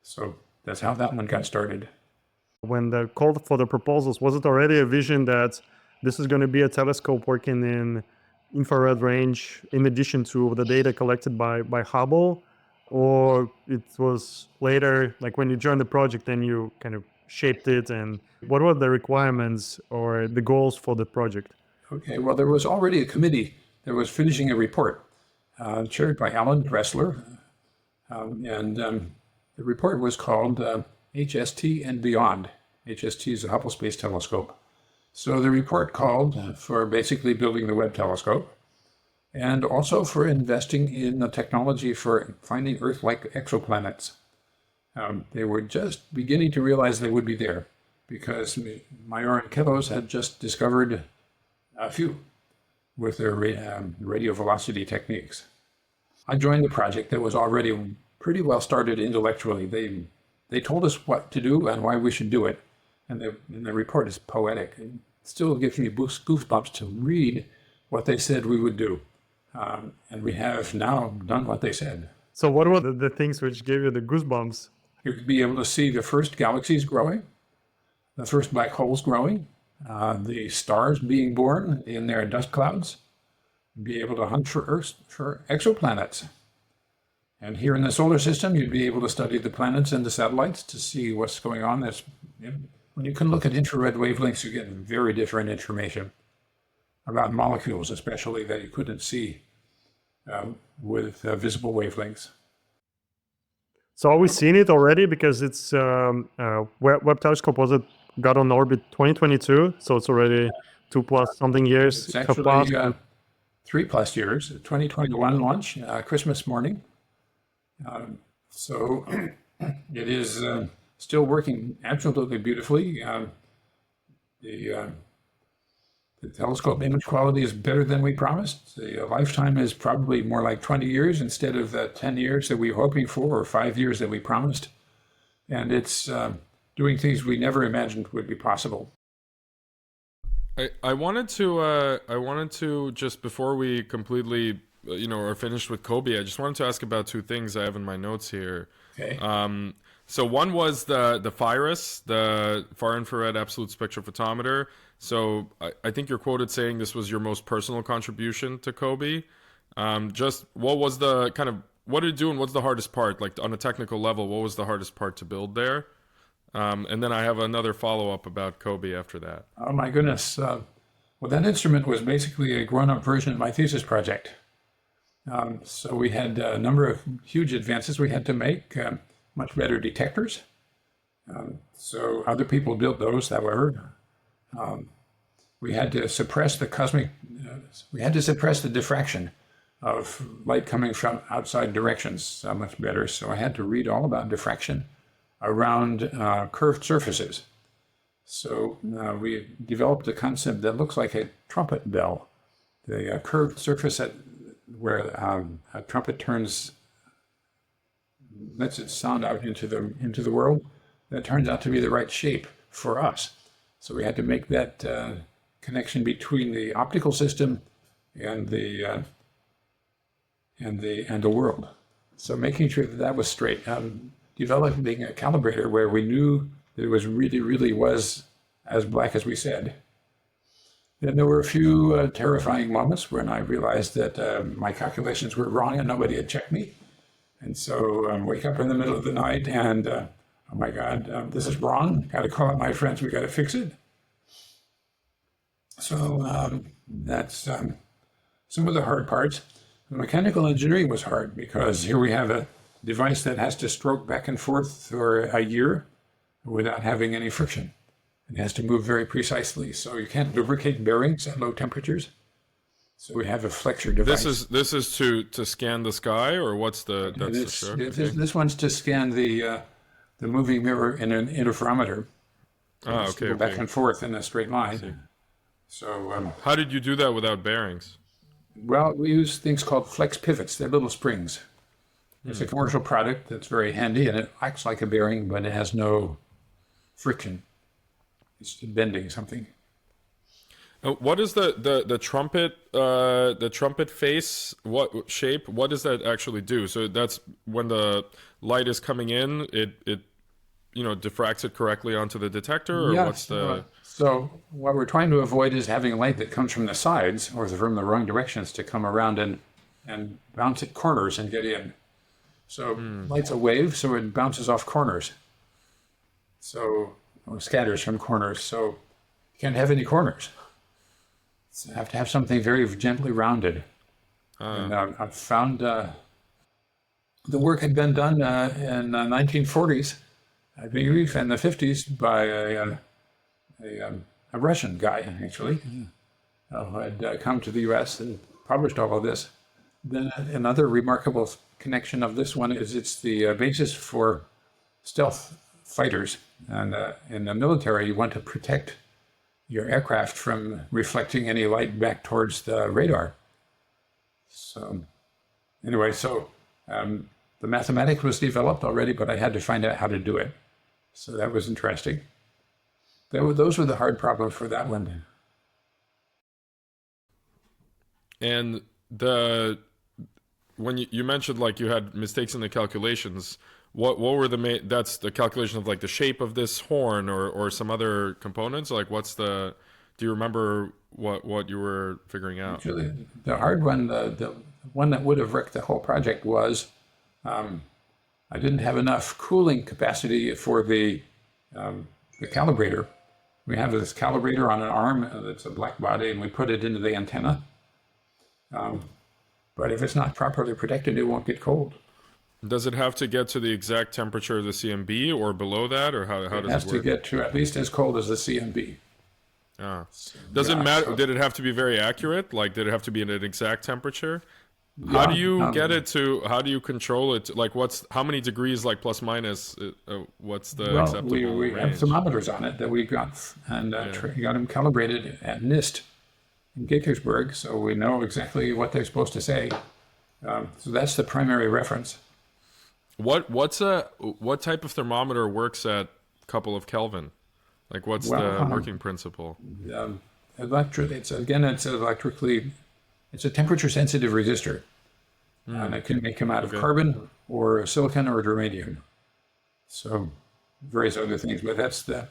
A: So that's how that one got started.
C: When they called for the proposals, was it already a vision that this is going to be a telescope working in infrared range in addition to the data collected by Hubble? Or it was later, like when you joined the project, then you kind of shaped it, and what were the requirements or the goals for the project?
A: Okay, well, there was already a committee that was finishing a report chaired by Alan Dressler, and the report was called HST and Beyond. HST is the Hubble Space Telescope. So the report called for basically building the Webb telescope, and also for investing in the technology for finding Earth-like exoplanets. They were just beginning to realize they would be there because Major and Kellos had just discovered a few with their radio velocity techniques. I joined the project that was already pretty well started intellectually. They told us what to do and why we should do it. And the report is poetic. It still gives me goosebumps to read what they said we would do. And we have now done what they said.
C: So what were the things which gave you the goosebumps?
A: You could be able to see the first galaxies growing, the first black holes growing, the stars being born in their dust clouds, be able to hunt for exoplanets. And here in the solar system, you'd be able to study the planets and the satellites to see what's going on. When you can look at infrared wavelengths, you get very different information about molecules, especially that you couldn't see with visible wavelengths.
C: So are we seeing it already? Because it's Webb telescope got on orbit 2022, so it's already 2+ something years.
A: It's actually 3+ years. 2021 launch, Christmas morning. So it is still working absolutely beautifully. The telescope image quality is better than we promised. The lifetime is probably more like 20 years instead of the 10 years that we were hoping for, or 5 years that we promised. And it's doing things we never imagined would be possible.
D: I wanted to just before we completely are finished with COBE, I just wanted to ask about two things I have in my notes here.
A: Okay.
D: So one was the FIRAS, the Far Infrared Absolute Spectrophotometer. So I think you're quoted saying this was your most personal contribution to COBE. Just what was the what did it do and what's the hardest part? Like on a technical level, what was the hardest part to build there? And then I have another follow-up about COBE after that.
A: Oh my goodness. Well, that instrument was basically a grown-up version of my thesis project. So we had a number of huge advances we had to make, much better detectors. So other people built those, however. We had to suppress the we had to suppress the diffraction of light coming from outside directions much better. So I had to read all about diffraction around curved surfaces. So we developed a concept that looks like a trumpet bell, the curved surface where a trumpet lets it sound out into the world. That turns out to be the right shape for us. So we had to make that connection between the optical system and the world. So making sure that was straight. Developing a calibrator where we knew that it was really was as black as we said. Then there were a few terrifying moments when I realized that my calculations were wrong and nobody had checked me. And so I wake up in the middle of the night and, oh my God, this is wrong. Got to call up my friends. We got to fix it. So that's some of the hard parts. The mechanical engineering was hard because here we have a device that has to stroke back and forth for a year without having any friction. It has to move very precisely, so you can't lubricate bearings at low temperatures. So we have a flexure device.
D: This is to scan the sky, or what's the?
A: This one's to scan the moving mirror in an interferometer.
D: Okay.
A: Back and forth in a straight line. So
D: how did you do that without bearings?
A: Well, we use things called flex pivots. They're little springs. It's a commercial product that's very handy, and it acts like a bearing, but it has no friction. It's bending something.
D: What is the trumpet face? What shape? What does that actually do? So that's when the light is coming in, it diffracts it correctly onto the detector, or
A: yes,
D: what's the?
A: So what we're trying to avoid is having light that comes from the sides or from the wrong directions to come around and bounce at corners and get in. So light's a wave, so it bounces off corners. So or scatters from corners. So you can't have any corners. So you have to have something very gently rounded. And I found the work had been done in the 1940s, I believe, and the 50s by a Russian guy, actually, who had come to the U.S. and published all of this. Then another remarkable connection of this one is it's the basis for stealth fighters. And in the military, you want to protect your aircraft from reflecting any light back towards the radar. So anyway, the mathematics was developed already, but I had to find out how to do it. So that was interesting. Those were the hard problems for that one.
D: And when you mentioned like you had mistakes in the calculations, what were the main? That's the calculation of like the shape of this horn or some other components. Like do you remember what you were figuring out?
A: Actually, the hard one, the one that would have wrecked the whole project was I didn't have enough cooling capacity for the calibrator. We have this calibrator on an arm that's a black body, and we put it into the antenna. But if it's not properly protected, it won't get cold.
D: Does it have to get to the exact temperature of the CMB or below that, or how does it work?
A: It has to get to at least as cold as the CMB.
D: Does it matter? Did it have to be very accurate? Like, did it have to be at an exact temperature? How do you get it to? How do you control it? Like, how many degrees? Like plus minus? What's the acceptable
A: we
D: range?
A: have thermometers on it that we got and got them calibrated at NIST in Gaithersburg, so we know exactly what they're supposed to say. So that's the primary reference.
D: What type of thermometer works at a couple of Kelvin? Like, what's the working principle?
A: It's a temperature sensitive resistor, and it can come out of carbon or silicon or germanium. So various other things, but that's the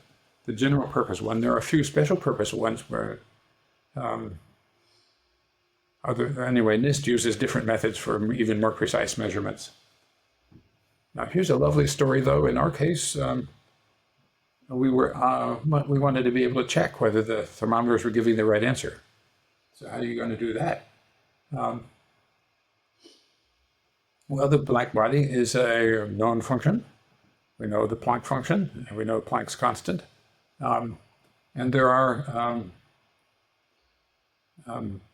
A: general purpose one. There are a few special purpose ones where NIST uses different methods for even more precise measurements. Now, here's a lovely story, though. In our case, we wanted to be able to check whether the thermometers were giving the right answer. So how are you going to do that? Well, the black body is a known function. We know the Planck function, and we know Planck's constant. And there are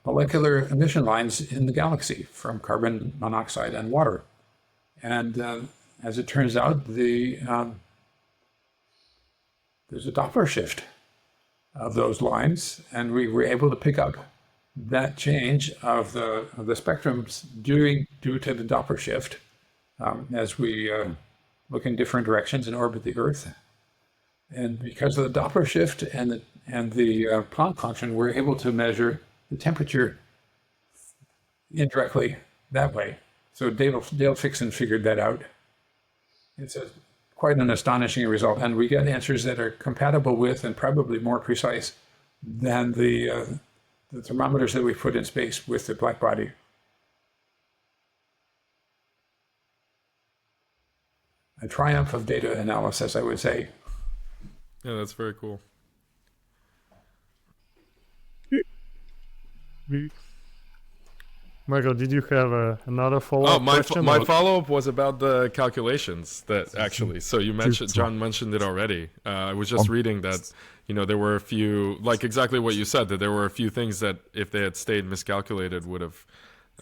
A: molecular emission lines in the galaxy from carbon monoxide and water. And as it turns out, there's a Doppler shift of those lines, and we were able to pick up that change of the spectrums due to the Doppler shift as we look in different directions and orbit the Earth. And because of the Doppler shift and the Planck function, we're able to measure the temperature indirectly that way. So Dale Fixon figured that out. It's quite an astonishing result, and we get answers that are compatible with and probably more precise than the thermometers that we put in space with the black body. A triumph of data analysis, I would say.
D: Yeah, that's very cool.
C: Michael, did you have another follow-up question?
D: My follow-up was about the calculations that actually. So you mentioned, John mentioned it already. I was just reading that, there were a few, like exactly what you said, that there were a few things that if they had stayed miscalculated would have,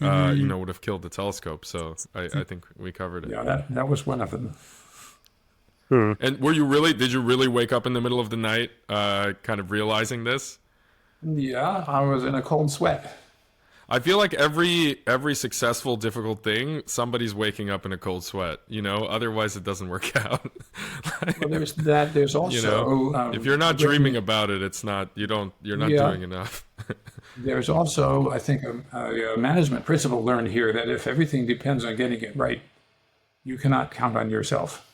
D: would have killed the telescope. So I think we covered it.
A: Yeah, that was one of them.
D: And did you really wake up in the middle of the night, kind of realizing this?
A: Yeah, I was in a cold sweat.
D: I feel like every successful, difficult thing, somebody's waking up in a cold sweat, otherwise it doesn't work out.
A: Well, there's that. There's also,
D: if you're not dreaming about it, it's not, you're not doing enough.
A: There's also, I think, a management principle learned here that if everything depends on getting it right, you cannot count on yourself.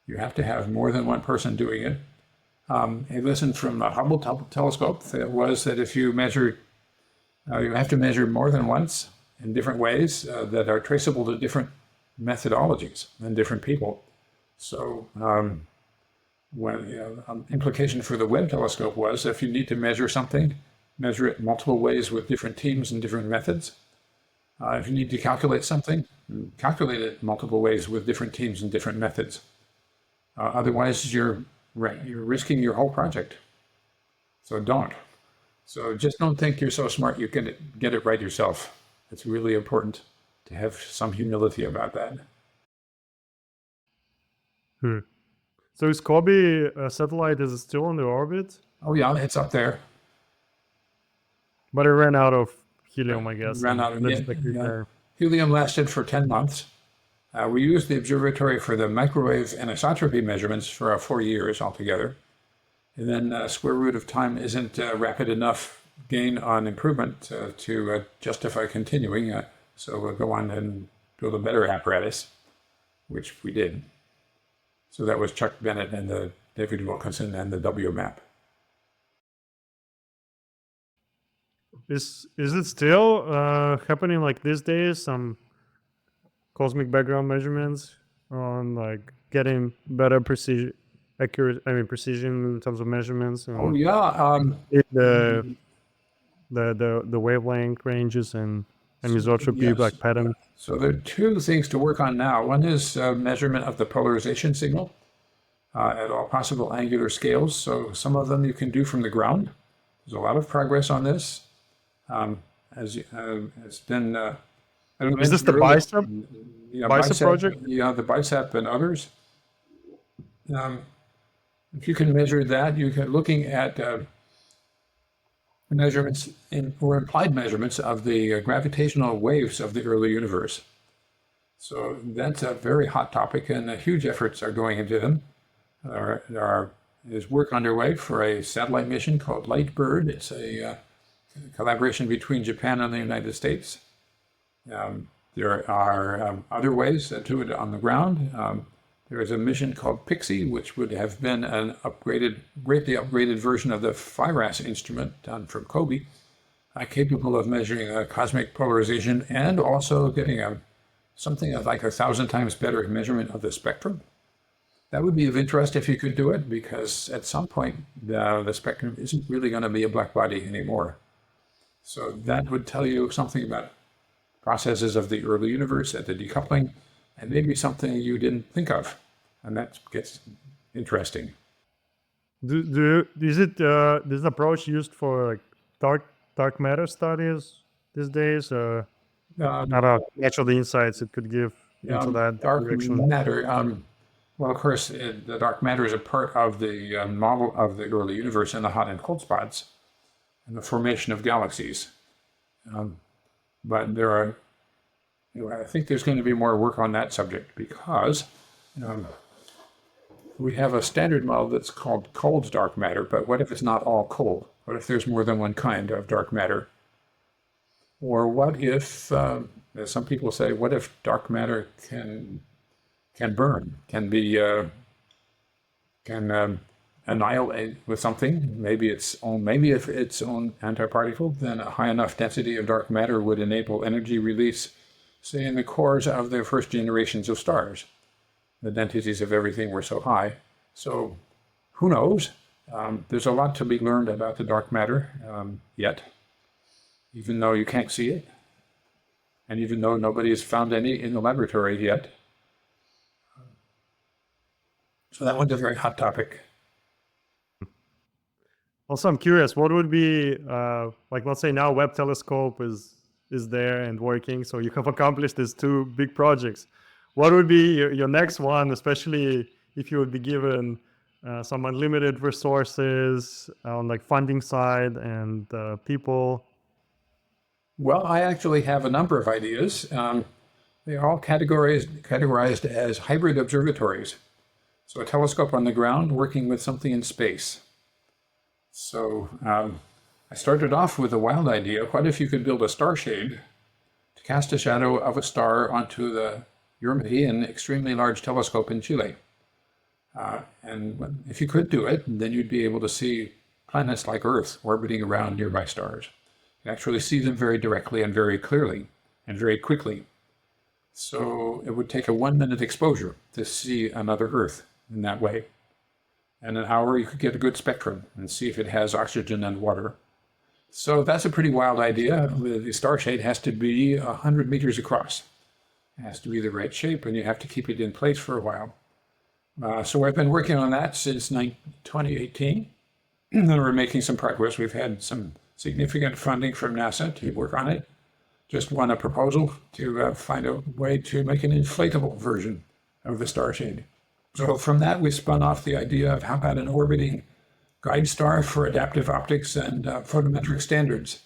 A: You have to have more than one person doing it. A lesson from the Hubble telescope was that if you measure, you have to measure more than once in different ways that are traceable to different methodologies and different people. So implication for the Webb telescope was if you need to measure something, measure it multiple ways with different teams and different methods. If you need to calculate something, calculate it multiple ways with different teams and different methods. Otherwise, you're risking your whole project. So don't. So just don't think you're so smart you can get it right yourself. It's really important to have some humility about that.
C: So is COBE satellite, is it still in the orbit?
A: Oh yeah, it's up there.
C: But it ran out of helium, I guess.
A: Ran out of helium lasted for 10 months. We used the observatory for the microwave anisotropy measurements for 4 years altogether. And then square root of time isn't rapid enough gain on improvement to justify continuing. So we'll go on and build a better apparatus, which we did. So that was Chuck Bennett and the David Wilkinson and the WMAP.
C: Is it still happening like these days? Some cosmic background measurements on like getting better precision in terms of measurements.
A: Oh yeah,
C: the wavelength ranges and anisotropy,
A: yes.
C: like pattern.
A: So there are two things to work on now. One is measurement of the polarization signal at all possible angular scales. So some of them you can do from the ground. There's a lot of progress on this. It's been.
C: Is this the BICEP? BICEP project?
A: Yeah, the BICEP and others. If you can measure that, you can looking at measurements or implied measurements of the gravitational waves of the early universe. So that's a very hot topic, and huge efforts are going into them. There is work underway for a satellite mission called Lightbird. It's a collaboration between Japan and the United States. There are other ways to do it on the ground. There is a mission called Pixie, which would have been an greatly upgraded version of the FIRAS instrument done from COBE, capable of measuring cosmic polarization and also getting something like 1,000 times better measurement of the spectrum. That would be of interest if you could do it, because at some point the spectrum isn't really going to be a black body anymore. So that would tell you something about processes of the early universe at the decoupling, and maybe something you didn't think of. And that gets interesting.
C: Is it this approach used for like dark matter studies these days? How about natural insights it could give into that
A: Dark
C: direction?
A: matter. Well, of course, the dark matter is a part of the model of the early universe in the hot and cold spots and the formation of galaxies. But there are, I think there's going to be more work on that subject because we have a standard model that's called cold dark matter, but what if it's not all cold? What if there's more than one kind of dark matter? Or what if, as some people say, what if dark matter can burn, can annihilate with something? Maybe if its own antiparticle, then a high enough density of dark matter would enable energy release, say in the cores of the first generations of stars. The densities of everything were so high. So who knows? There's a lot to be learned about the dark matter yet, even though you can't see it, and even though nobody has found any in the laboratory yet. So that one's a very hot topic.
C: Also, I'm curious, what would be like? Let's say now Webb Telescope is there and working, so you have accomplished these two big projects. What would be your next one, especially if you would be given some unlimited resources on like funding side and people?
A: Well, I actually have a number of ideas. They are all categorized as hybrid observatories. So a telescope on the ground working with something in space. So I started off with a wild idea. What if you could build a star shade to cast a shadow of a star onto the European Extremely Large Telescope in Chile? And if you could do it, then you'd be able to see planets like Earth orbiting around nearby stars. You actually see them very directly and very clearly and very quickly. So it would take a 1-minute exposure to see another Earth in that way. And an hour you could get a good spectrum and see if it has oxygen and water. So that's a pretty wild idea. The star shade has to be 100 meters across. It has to be the right shape, and you have to keep it in place for a while. So I've been working on that since 2018, and we're making some progress. We've had some significant funding from NASA to work on it. Just won a proposal to find a way to make an inflatable version of the star shade. So from that, we spun off the idea of how about an orbiting guide star for adaptive optics and photometric standards.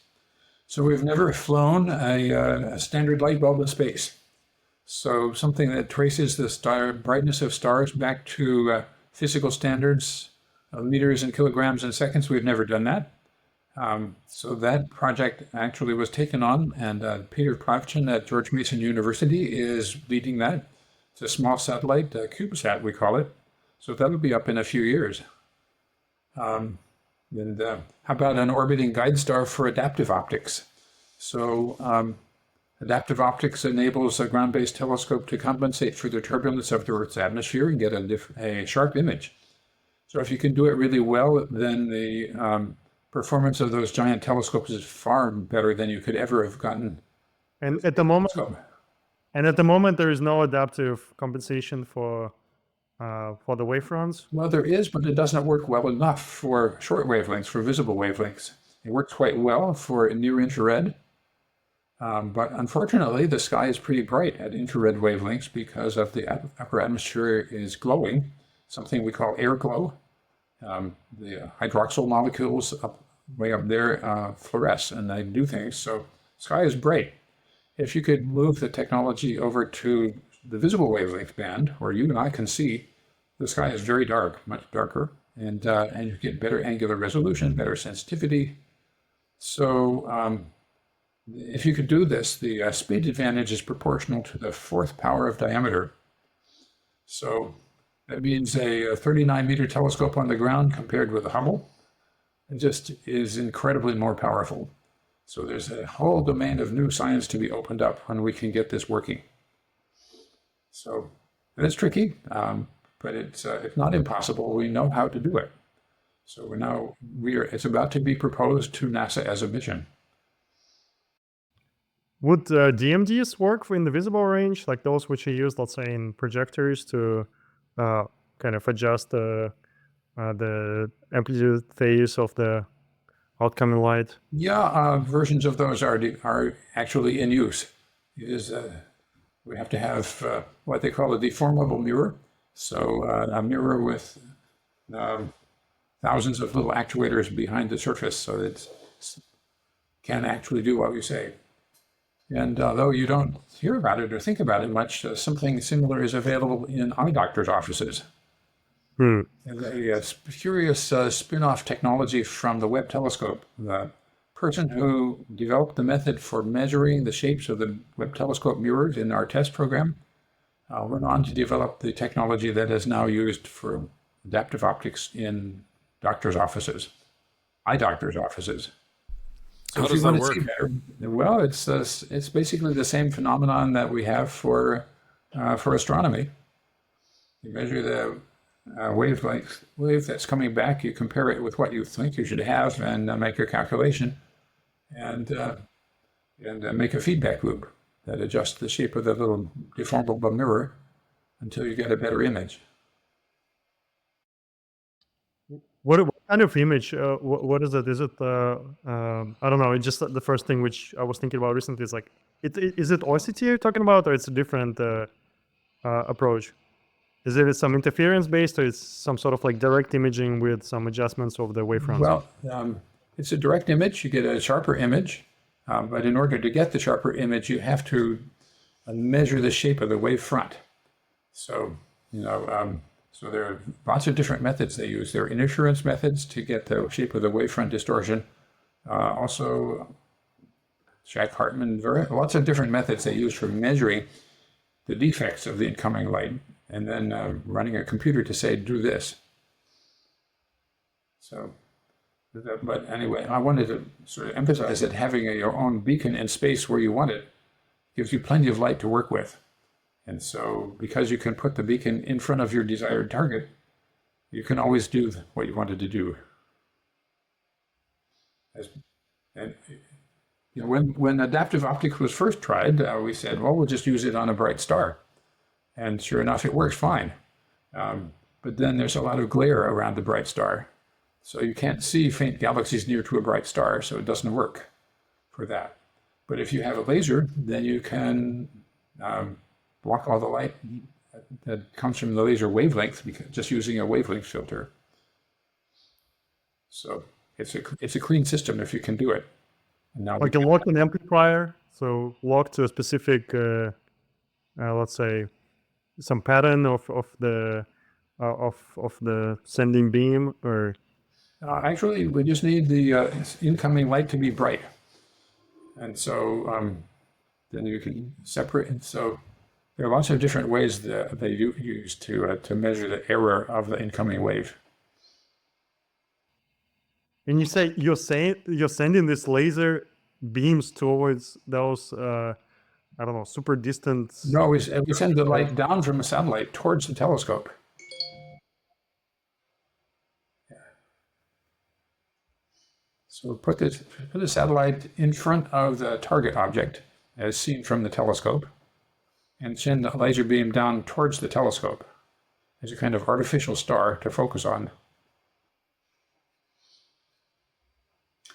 A: So we've never flown a standard light bulb in space. So something that traces the brightness of stars back to physical standards of meters and kilograms and seconds. We've never done that. So that project actually was taken on, and Peter Plavchin at George Mason University is leading that. It's a small satellite, CubeSat we call it. So that'll be up in a few years. How about an orbiting guide star for adaptive optics? So adaptive optics enables a ground-based telescope to compensate for the turbulence of the Earth's atmosphere and get a sharp image. So if you can do it really well, then the performance of those giant telescopes is far better than you could ever have gotten.
C: And at the moment, there is no adaptive compensation for the wavefronts.
A: Well, there is, but it doesn't work well enough for short wavelengths, for visible wavelengths. It works quite well for near-infrared, but unfortunately, the sky is pretty bright at infrared wavelengths because of the upper atmosphere is glowing, something we call air glow. The hydroxyl molecules way up there fluoresce, and they do things. So sky is bright. If you could move the technology over to the visible wavelength band, where you and I can see, the sky is very dark, much darker, and you get better angular resolution, better sensitivity. So if you could do this, the speed advantage is proportional to the 4th power of diameter. So that means a 39-meter telescope on the ground compared with a Hubble, it just is incredibly more powerful. So there's a whole domain of new science to be opened up when we can get this working. So it's tricky, but it's not impossible. We know how to do it. So it's about to be proposed to NASA as a mission.
C: Would DMDs work in the visible range, like those which are used, let's say, in projectors to kind of adjust the amplitude phase of the outcoming light?
A: Yeah, versions of those are actually in use. We have to have what they call a deformable mirror. So a mirror with thousands of little actuators behind the surface, so it can actually do what we say. And although you don't hear about it or think about it much, something similar is available in eye doctors' offices.
C: Hmm.
A: And a curious spin-off technology from the Webb Telescope. The person who developed the method for measuring the shapes of the Webb Telescope mirrors in our test program went on to develop the technology that is now used for adaptive optics in doctors' offices, eye doctors' offices. So
D: How
A: if you
D: does that
A: want to
D: work?
A: see better, well, it's basically the same phenomenon that we have for astronomy. You measure the wave that's coming back. You compare it with what you think you should have, and make your calculation, and make a feedback loop that adjusts the shape of the little deformable mirror until you get a better image.
C: What kind of image? What is it? Is it I don't know. It's just the first thing which I was thinking about recently is like, is it OCT you're talking about, or it's a different approach? Is it some interference based, or it's some sort of like direct imaging with some adjustments of the wavefronts?
A: Well, it's a direct image. You get a sharper image, but in order to get the sharper image, you have to measure the shape of the wavefront. So, so there are lots of different methods they use. There are interference methods to get the shape of the wavefront distortion. Also, Jack Hartman, lots of different methods they use for measuring the defects of the incoming light, and then running a computer to say, do this. So, but anyway, I wanted to sort of emphasize that having your own beacon in space where you want it gives you plenty of light to work with. And so, because you can put the beacon in front of your desired target, you can always do what you wanted to do. And when adaptive optics was first tried, we said, well, we'll just use it on a bright star. And sure enough, it works fine. But then there's a lot of glare around the bright star. So you can't see faint galaxies near to a bright star, so it doesn't work for that. But if you have a laser, then you can block all the light that comes from the laser wavelength just using a wavelength filter. So it's a clean system if you can do it. And now
C: Like a locked amplifier, so locked to a specific, let's say, some pattern of the sending beam, or
A: actually, we just need the incoming light to be bright, and so then you can separate. And so there are lots of different ways that they use to measure the error of the incoming wave.
C: and you say you're sending this laser beams towards those I don't know, super distant.
A: No, we send the light down from a satellite towards the telescope. So put the satellite in front of the target object as seen from the telescope, and send the laser beam down towards the telescope as a kind of artificial star to focus on.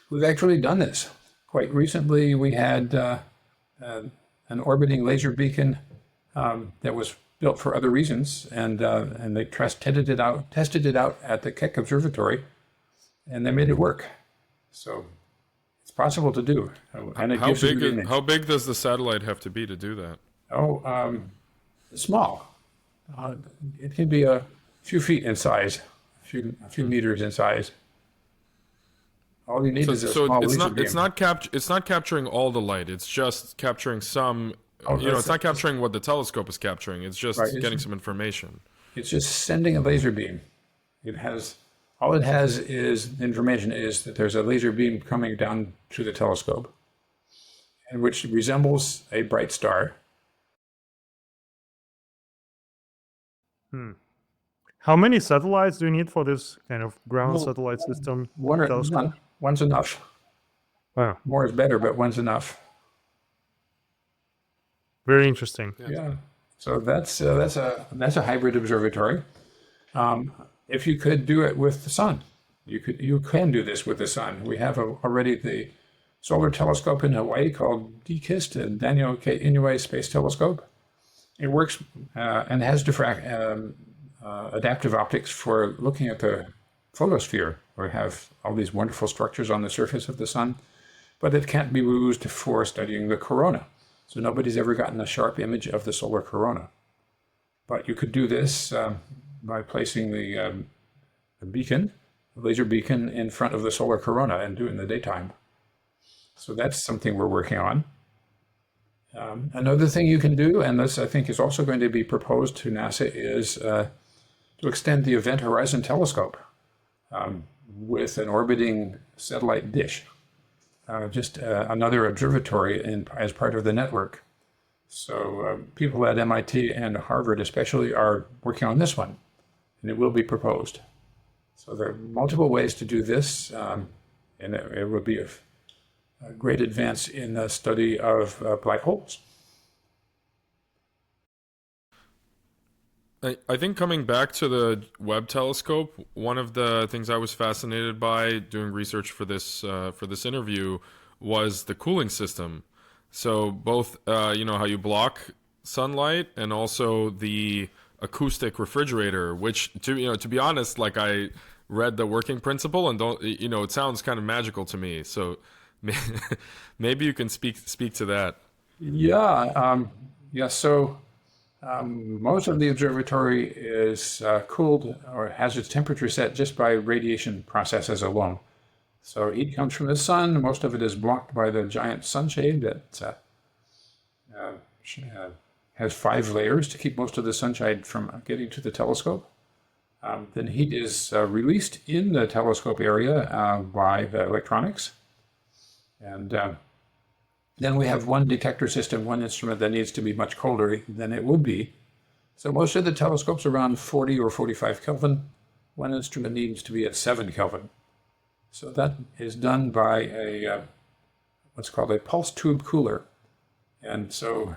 A: We've actually done this. Quite recently, we had an orbiting laser beacon that was built for other reasons, and they tested it out at the Keck Observatory, and they made it work. So it's possible to do, and it gives you a good image.
D: How big does the satellite have to be to do that?
A: Oh, small. It can be a few feet in size, a few meters in size. All you need is a small laser beam.
D: It's not capturing all the light. It's just capturing some. It's not capturing what the telescope is capturing. It's just getting some information.
A: It's just sending a laser beam. All it has is information is that there's a laser beam coming down to the telescope, and which resembles a bright star.
C: How many satellites do you need for this kind of ground satellite system?
A: One or none. One's enough.
C: Wow.
A: More is better, but one's enough.
C: Very interesting.
A: Yeah. So that's a hybrid observatory. If you could do it with the sun, you can do this with the sun. We have already the solar telescope in Hawaii called DKIST, and Daniel K. Inouye Space Telescope. It works and has adaptive optics for looking at the photosphere, where we have all these wonderful structures on the surface of the sun, but it can't be used for studying the corona. So nobody's ever gotten a sharp image of the solar corona. But you could do this by placing the laser beacon, in front of the solar corona and do it in the daytime. So that's something we're working on. Another thing you can do, and this I think is also going to be proposed to NASA, is to extend the Event Horizon Telescope with an orbiting satellite dish. Just another observatory as part of the network. So people at MIT and Harvard especially are working on this one, and it will be proposed. So there are multiple ways to do this, and it will be a great advance in the study of black holes.
D: I think coming back to the Webb telescope, one of the things I was fascinated by doing research for this interview was the cooling system. So both how you block sunlight, and also the acoustic refrigerator, which to be honest, like, I read the working principle and it sounds kind of magical to me. So maybe you can speak to that.
A: Yeah. So most of the observatory is cooled or has its temperature set just by radiation processes alone. So heat comes from the sun. Most of it is blocked by the giant sunshade that has 5 layers to keep most of the sunshine from getting to the telescope. Then heat is released in the telescope area by the electronics. And then we have one detector system, one instrument that needs to be much colder than it would be. So most of the telescopes around 40 or 45 Kelvin. One instrument needs to be at 7 Kelvin. So that is done by a what's called a pulse tube cooler. And so,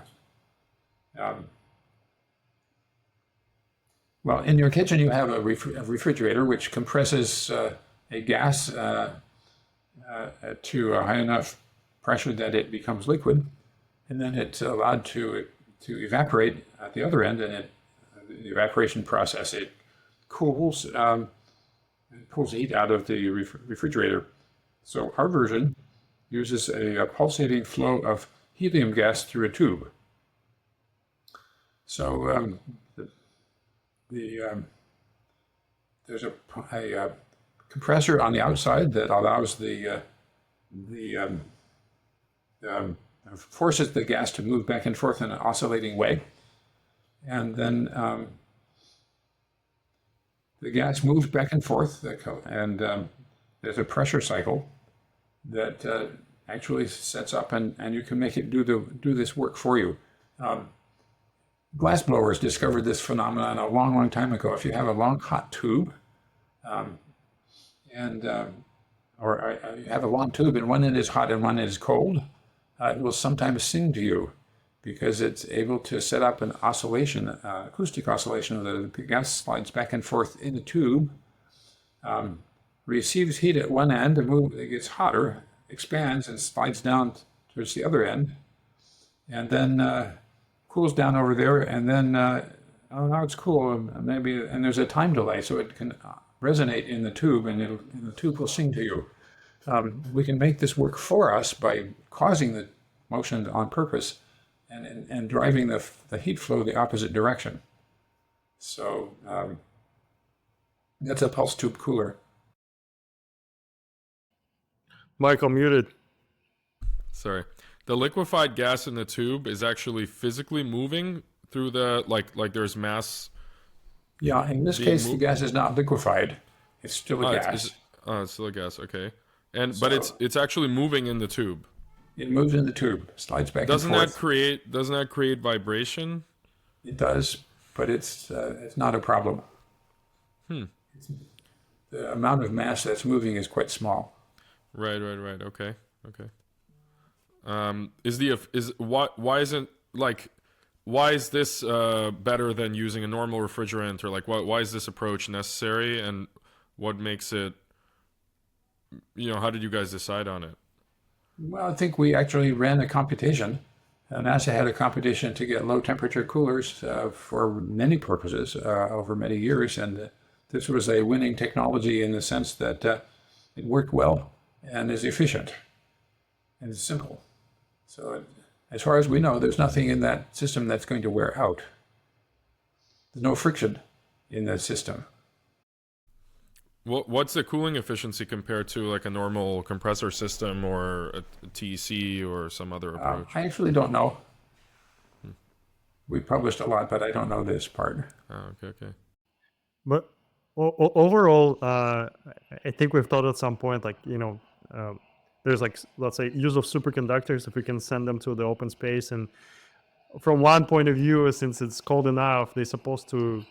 A: in your kitchen you have a refrigerator which compresses a gas to a high enough pressure that it becomes liquid, and then it's allowed to evaporate at the other end, and the evaporation process, it cools, it pulls heat out of the refrigerator. So our version uses a pulsating flow of helium gas through a tube. So there's a compressor on the outside that allows forces the gas to move back and forth in an oscillating way, and then the gas moves back and forth, and there's a pressure cycle that actually sets up, and you can make it do this work for you. Glassblowers discovered this phenomenon a long, long time ago. If you have a long hot tube, or you have a long tube and one end is hot and one end is cold, it will sometimes sing to you because it's able to set up an oscillation, acoustic oscillation. The gas slides back and forth in the tube, receives heat at one end, it gets hotter, expands and slides down towards the other end, and then cools down over there, and then now it's cool, and there's a time delay, so it can resonate in the tube, and the tube will sing to you. We can make this work for us by causing the motion on purpose and driving the heat flow the opposite direction. So that's a pulse tube cooler.
C: Michael, muted.
D: Sorry. The liquefied gas in the tube is actually physically moving through the, like there's mass.
A: Yeah, in this case, the gas is not liquefied. It's still a gas.
D: It's still a gas, okay. But it's actually moving in the tube.
A: It moves in the tube, slides back and forth.
D: Doesn't that create vibration?
A: It does, but it's not a problem. The amount of mass that's moving is quite small.
D: Right. Okay. Why isn't, like, why is this better than using a normal refrigerant, or like why is this approach necessary, and what makes it, how did you guys decide on it?
A: Well, I think we actually ran a competition. NASA had a competition to get low temperature coolers for many purposes over many years, and this was a winning technology in the sense that it worked well and is efficient and it's simple. So as far as we know, there's nothing in that system that's going to wear out. There's no friction in the system.
D: What's the cooling efficiency compared to like a normal compressor system or a TEC or some other approach?
A: I actually don't know. We published a lot, but I don't know this part.
D: Oh, okay.
C: But overall, I think we've thought at some point, like, there's like, let's say, use of superconductors, if we can send them to the open space. And from one point of view, since it's cold enough, they're supposed to,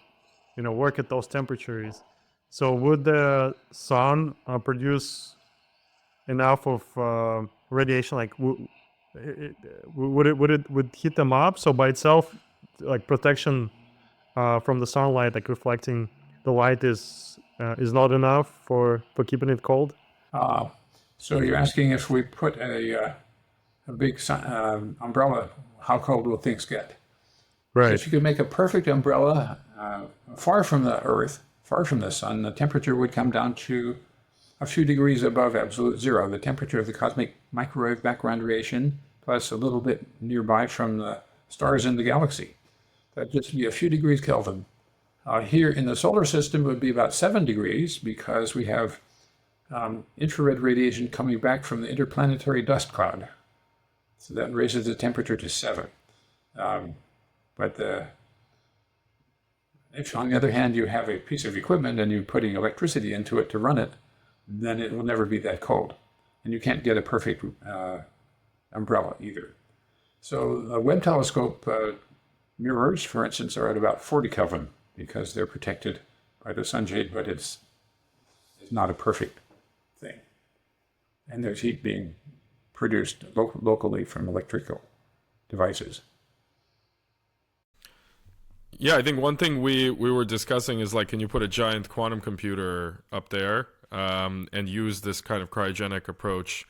C: work at those temperatures. So would the sun produce enough of radiation? Like, would heat them up? So by itself, like protection from the sunlight, like reflecting the light, is not enough for keeping it cold.
A: So you're asking if we put a big umbrella, how cold will things get?
C: Right.
A: So if you could make a perfect umbrella far from the Earth, far from the sun, the temperature would come down to a few degrees above absolute zero. The temperature of the cosmic microwave background radiation, plus a little bit nearby from the stars in the galaxy. That'd just be a few degrees Kelvin. Here in the solar system, it would be about 7 degrees because we have infrared radiation coming back from the interplanetary dust cloud. So that raises the temperature to 7. If, on the other hand, you have a piece of equipment and you're putting electricity into it to run it, then it will never be that cold. And you can't get a perfect umbrella either. So the Webb Telescope mirrors, for instance, are at about 40 Kelvin because they're protected by the sunshade, but it's not a perfect thing. And there's heat being produced locally from electrical devices.
D: Yeah, I think one thing we were discussing is like, can you put a giant quantum computer up there and use this kind of cryogenic approach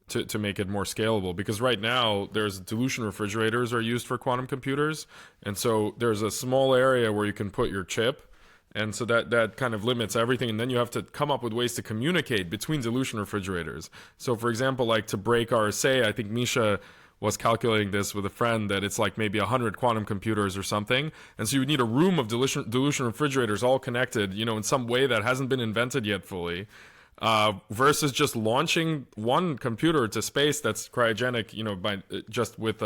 D: to make it more scalable? Because right now there's dilution refrigerators are used for quantum computers, and so there's a small area where you can put your chip, and so that kind of limits everything, and then you have to come up with ways to communicate between dilution refrigerators. So for example, like to break RSA, I think Misha was calculating this with a friend that it's like maybe 100 quantum computers or something. And so you would need a room of dilution refrigerators all connected, in some way that hasn't been invented yet fully, versus just launching one computer to space that's cryogenic, by just with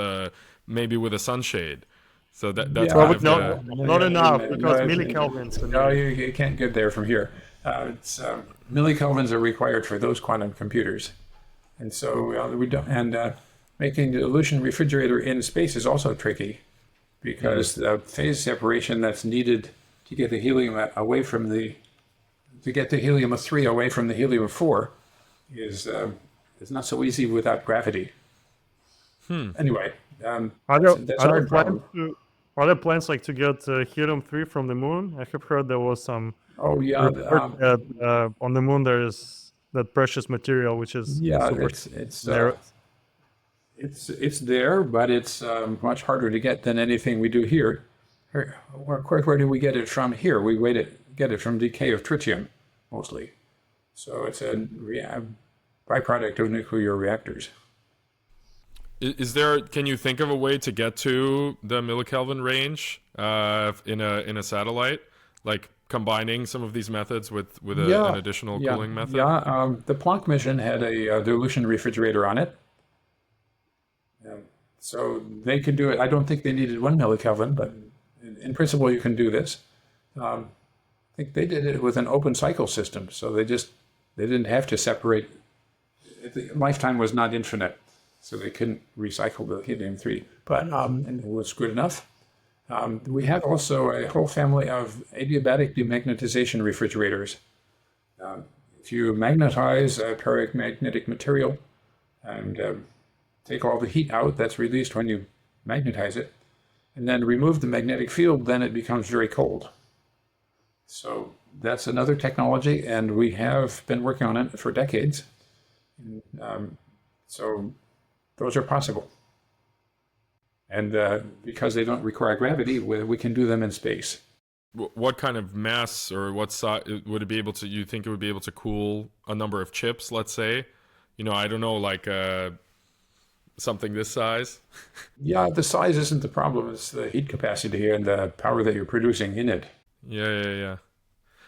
D: maybe with a sunshade. So that's
C: not enough because millikelvins.
A: No, you can't get there from here. Millikelvins are required for those quantum computers. And so we don't, making the dilution refrigerator in space is also tricky because the phase separation that's needed to get the helium away from the helium-3 away from the helium-4 is not so easy without gravity. Anyway,
C: are there plans like to get helium-3 from the moon? I have heard there was some.
A: Oh yeah,
C: on the moon there is that precious material which is
A: it's there, but it's much harder to get than anything we do here. Of course, where do we get it from here? We get it from decay of tritium, mostly. So it's a byproduct of nuclear reactors.
D: Can you think of a way to get to the millikelvin range in a satellite, like combining some of these methods with an additional cooling method?
A: Yeah, the Planck mission had a dilution refrigerator on it. So they could do it. I don't think they needed 1 millikelvin, but in principle you can do this. I think they did it with an open cycle system, so they didn't have to separate. The lifetime was not infinite, so they couldn't recycle the helium-3, but and it was good enough. We have also a whole family of adiabatic demagnetization refrigerators. If you magnetize a paramagnetic material and take all the heat out that's released when you magnetize it, and then remove the magnetic field, then it becomes very cold. So that's another technology, and we have been working on it for decades. So those are possible. And because they don't require gravity, we can do them in space.
D: What kind of mass or what size would it be able to, you think it would be able to cool a number of chips, let's say? I don't know, like something this size?
A: Yeah, the size isn't the problem. It's the heat capacity and the power that you're producing in it.
D: Yeah.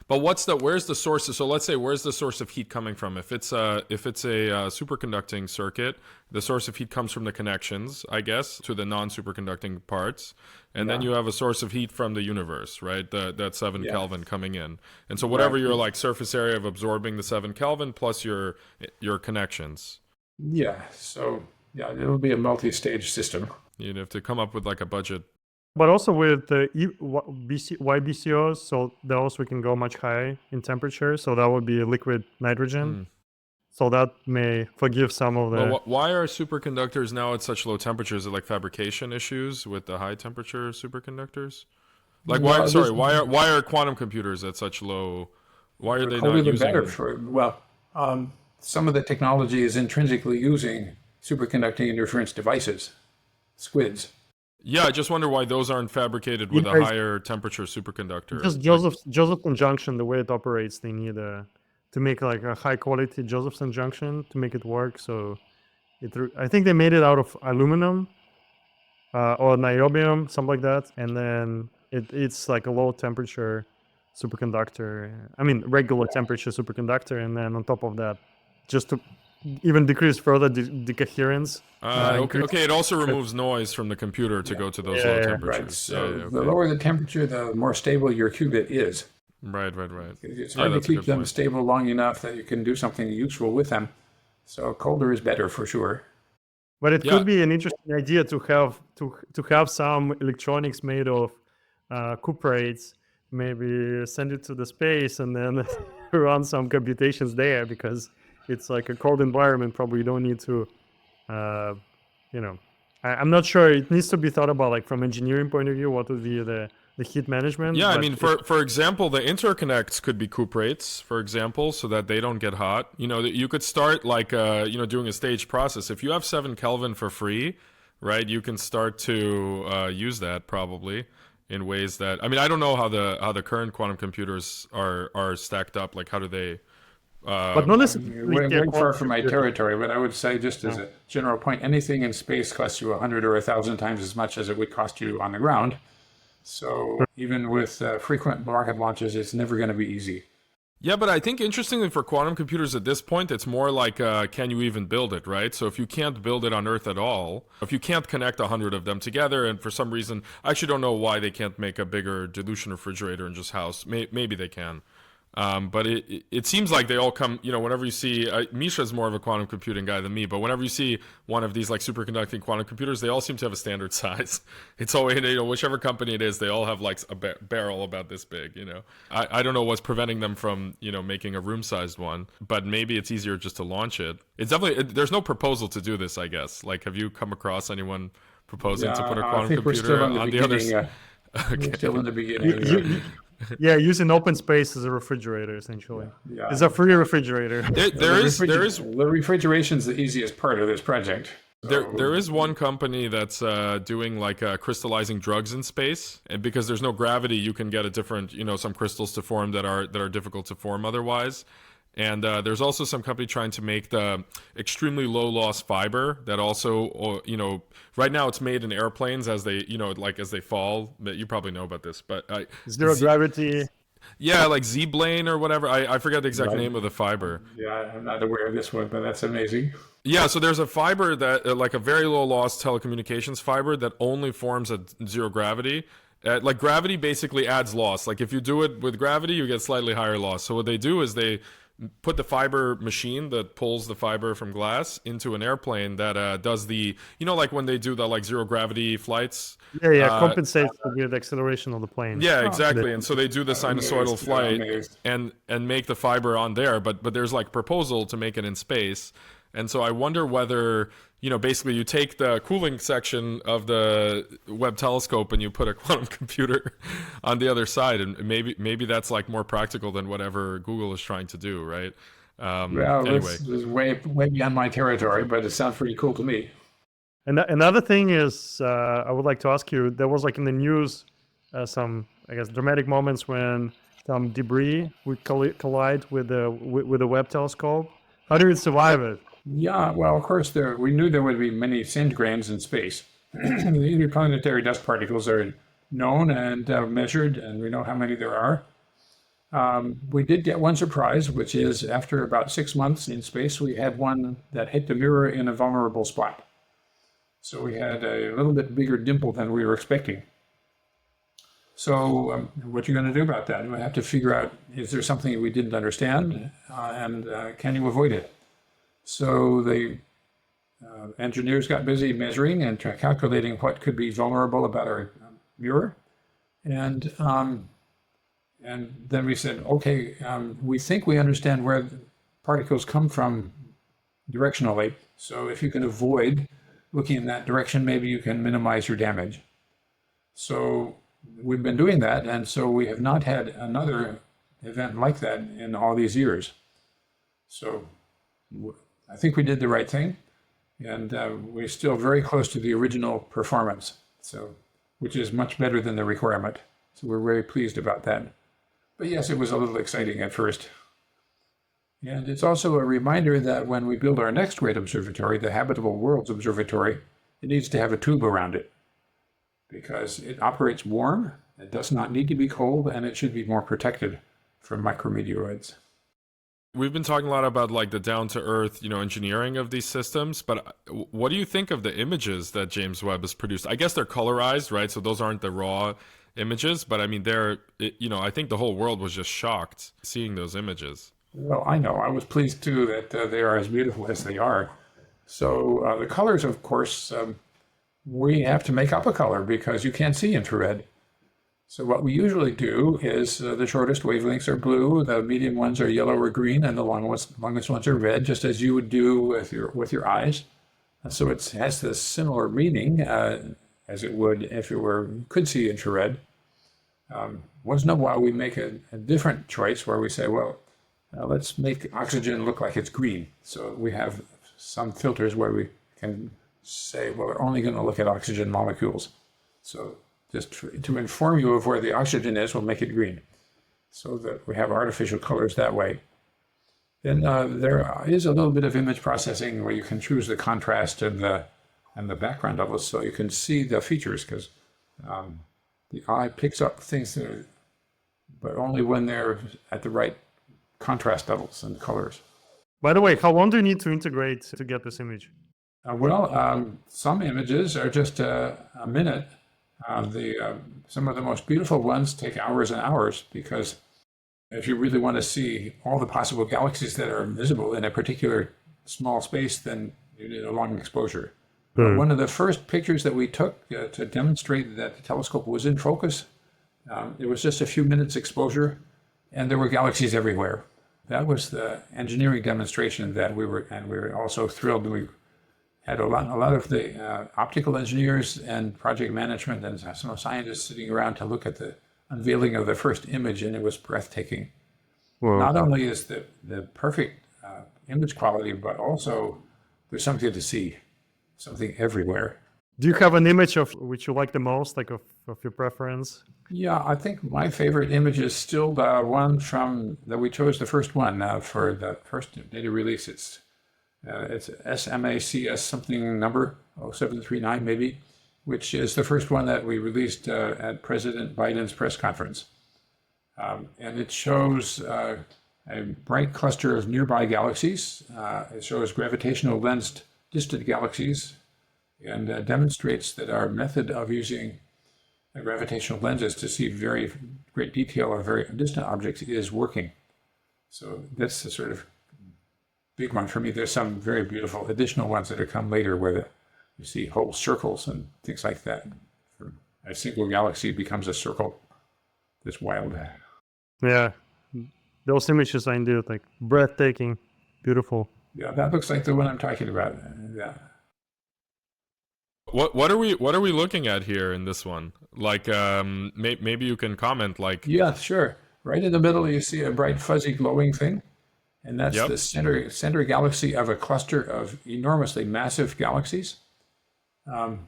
D: But where's the source? So let's say, where's the source of heat coming from? If it's a superconducting circuit, the source of heat comes from the connections, I guess, to the non-superconducting parts. And then you have a source of heat from the universe, right? That 7 Kelvin coming in. And so whatever your like surface area of absorbing the 7 Kelvin plus your connections.
A: Yeah, so yeah, it'll be a multi-stage system.
D: You'd have to come up with like a budget.
C: But also with the YBCOs, so those we can go much higher in temperature. So that would be liquid nitrogen. So that may forgive some of the...
D: Well, why are superconductors now at such low temperatures? Is it like fabrication issues with the high temperature superconductors? Like why are quantum computers at such low? Why are they not using
A: better some of the technology is intrinsically using superconducting interference devices, SQUIDs.
D: Yeah, I just wonder why those aren't fabricated with a higher temperature superconductor.
C: Just Josephson junction, the way it operates, they need to make like a high quality Josephson junction to make it work. So I think they made it out of aluminum or niobium, something like that. And then it's like a low temperature superconductor. I mean, regular temperature superconductor. And then on top of that, just to even decrease further decoherence.
D: Okay, it also removes noise from the computer to go to those low temperatures.
A: Right. So the lower the temperature, the more stable your qubit is.
D: Right.
A: It's hard to keep them stable long enough that you can do something useful with them. So colder is better for sure.
C: But it could be an interesting idea to have some electronics made of cuprates, maybe send it to the space and then run some computations there, because it's like a cold environment. Probably you don't need to, I'm not sure. It needs to be thought about, like from engineering point of view, what would be the heat management.
D: Yeah, I mean, for example, the interconnects could be cuprates, for example, so that they don't get hot. You could start like, doing a staged process. If you have 7 Kelvin for free, right, you can start to use that probably in ways that, I mean, I don't know how the current quantum computers are stacked up. Like, how do they...
C: but not necessarily
A: very far from my territory, but I would say, just as a general point, anything in space costs you 100 or 1,000 times as much as it would cost you on the ground. So even with frequent rocket launches, it's never going to be easy.
D: Yeah, but I think interestingly for quantum computers at this point, it's more like, can you even build it, right? So if you can't build it on Earth at all, if you can't connect 100 of them together, and for some reason, I actually don't know why they can't make a bigger dilution refrigerator and just house, maybe they can. But it seems like they all come, whenever you see, Misha's more of a quantum computing guy than me, but whenever you see one of these like superconducting quantum computers, they all seem to have a standard size. It's always, whichever company it is, they all have like a barrel about this big, I don't know what's preventing them from, making a room-sized one, but maybe it's easier just to launch it. It's definitely, there's no proposal to do this, I guess. Like, have you come across anyone proposing to put a quantum computer on the other side?
A: Okay. Still in the beginning.
C: Yeah, using open space as a refrigerator, essentially. Yeah. It's a free refrigerator.
A: There is the refrigeration's the easiest part of this project.
D: There is one company that's doing like crystallizing drugs in space, and because there's no gravity, you can get a different, some crystals to form that are difficult to form otherwise. And there's also some company trying to make the extremely low loss fiber that also, right now it's made in airplanes as they, as they fall. You probably know about this, but
C: zero gravity.
D: Yeah, like Z-Blane or whatever. I forget the exact name of the fiber.
A: Yeah, I'm not aware of this one, but that's amazing.
D: Yeah, so there's a fiber that, like a very low loss telecommunications fiber that only forms at zero gravity. Like gravity basically adds loss. Like if you do it with gravity, you get slightly higher loss. So what they do is they put the fiber machine that pulls the fiber from glass into an airplane that does the, like when they do the like zero gravity flights.
C: Yeah, compensates with the acceleration of the plane.
D: Yeah, exactly. And so they do the sinusoidal flight and make the fiber on there, but there's like proposal to make it in space. And so I wonder whether, basically you take the cooling section of the Webb telescope and you put a quantum computer on the other side, and maybe that's like more practical than whatever Google is trying to do, right?
A: Well,
D: Anyway.
A: this is way beyond my territory, but it sounds pretty cool to me.
C: And another thing is, I would like to ask you, there was like in the news some, I guess, dramatic moments when some debris would collide with the Webb telescope. How do you survive it?
A: Yeah, well, of course, we knew there would be many sand grains in space. The interplanetary dust particles are known and measured, and we know how many there are. We did get one surprise, which is after about 6 months in space, we had one that hit the mirror in a vulnerable spot. So we had a little bit bigger dimple than we were expecting. So what are you going to do about that? We have to figure out, is there something we didn't understand, and can you avoid it? So the engineers got busy measuring and calculating what could be vulnerable about our mirror. And then we said, okay, we think we understand where the particles come from directionally. So if you can avoid looking in that direction, maybe you can minimize your damage. So we've been doing that, and so we have not had another event like that in all these years. So I think we did the right thing, and we're still very close to the original performance, so which is much better than the requirement. So we're very pleased about that. But yes, it was a little exciting at first. And it's also a reminder that when we build our next great observatory, the Habitable Worlds Observatory, it needs to have a tube around it because it operates warm, it does not need to be cold, and it should be more protected from micrometeoroids.
D: We've been talking a lot about like the down-to-earth, engineering of these systems, but what do you think of the images that James Webb has produced? I guess they're colorized, right? So those aren't the raw images, but I mean, I think the whole world was just shocked seeing those images.
A: Well, I know. I was pleased too that they are as beautiful as they are. So the colors, of course, we have to make up a color because you can't see infrared. So what we usually do is the shortest wavelengths are blue, the medium ones are yellow or green, and the longest ones are red, just as you would do with your eyes. And so it has this similar meaning as it would if you could see infrared. Once in a while, we make a different choice where we say, well, let's make oxygen look like it's green. So we have some filters where we can say, well, we're only going to look at oxygen molecules. So just to inform you of where the oxygen is, we'll make it green. So that we have artificial colors that way. Then there is a little bit of image processing where you can choose the contrast and the background levels so you can see the features, because the eye picks up things, but only when they're at the right contrast levels and colors.
C: By the way, how long do you need to integrate to get this image?
A: Some images are just a minute. Some of the most beautiful ones take hours and hours, because if you really want to see all the possible galaxies that are visible in a particular small space, then you need a long exposure. One of the first pictures that we took to demonstrate that the telescope was in focus, it was just a few minutes exposure, and there were galaxies everywhere. That was the engineering demonstration that we were also thrilled. We had a lot of the optical engineers and project management and some scientists sitting around to look at the unveiling of the first image, and it was breathtaking. Wow. Not only is the perfect image quality, but also there's something to see, something everywhere.
C: Do you have an image of which you like the most, like of your preference? Yeah,
A: I think my favorite image is still the one that we chose, the first one for the first data release. It's SMACS something number 0739 maybe, which is the first one that we released at President Biden's press conference. And it shows a bright cluster of nearby galaxies. It shows gravitational lensed distant galaxies, and demonstrates that our method of using gravitational lenses to see very great detail of very distant objects is working. So that's the sort of big one for me. There's some very beautiful additional ones that have come later where you see whole circles and things like that. A single galaxy becomes a circle. It's wild.
C: Yeah, those images I do, like breathtaking, beautiful.
A: Yeah, that looks like the one I'm talking about. Yeah.
D: What are we looking at here in this one? Like, maybe you can comment. Like,
A: Yeah, sure. Right in the middle, you see a bright, fuzzy, glowing thing, and that's
D: yep,
A: the center galaxy of a cluster of enormously massive galaxies.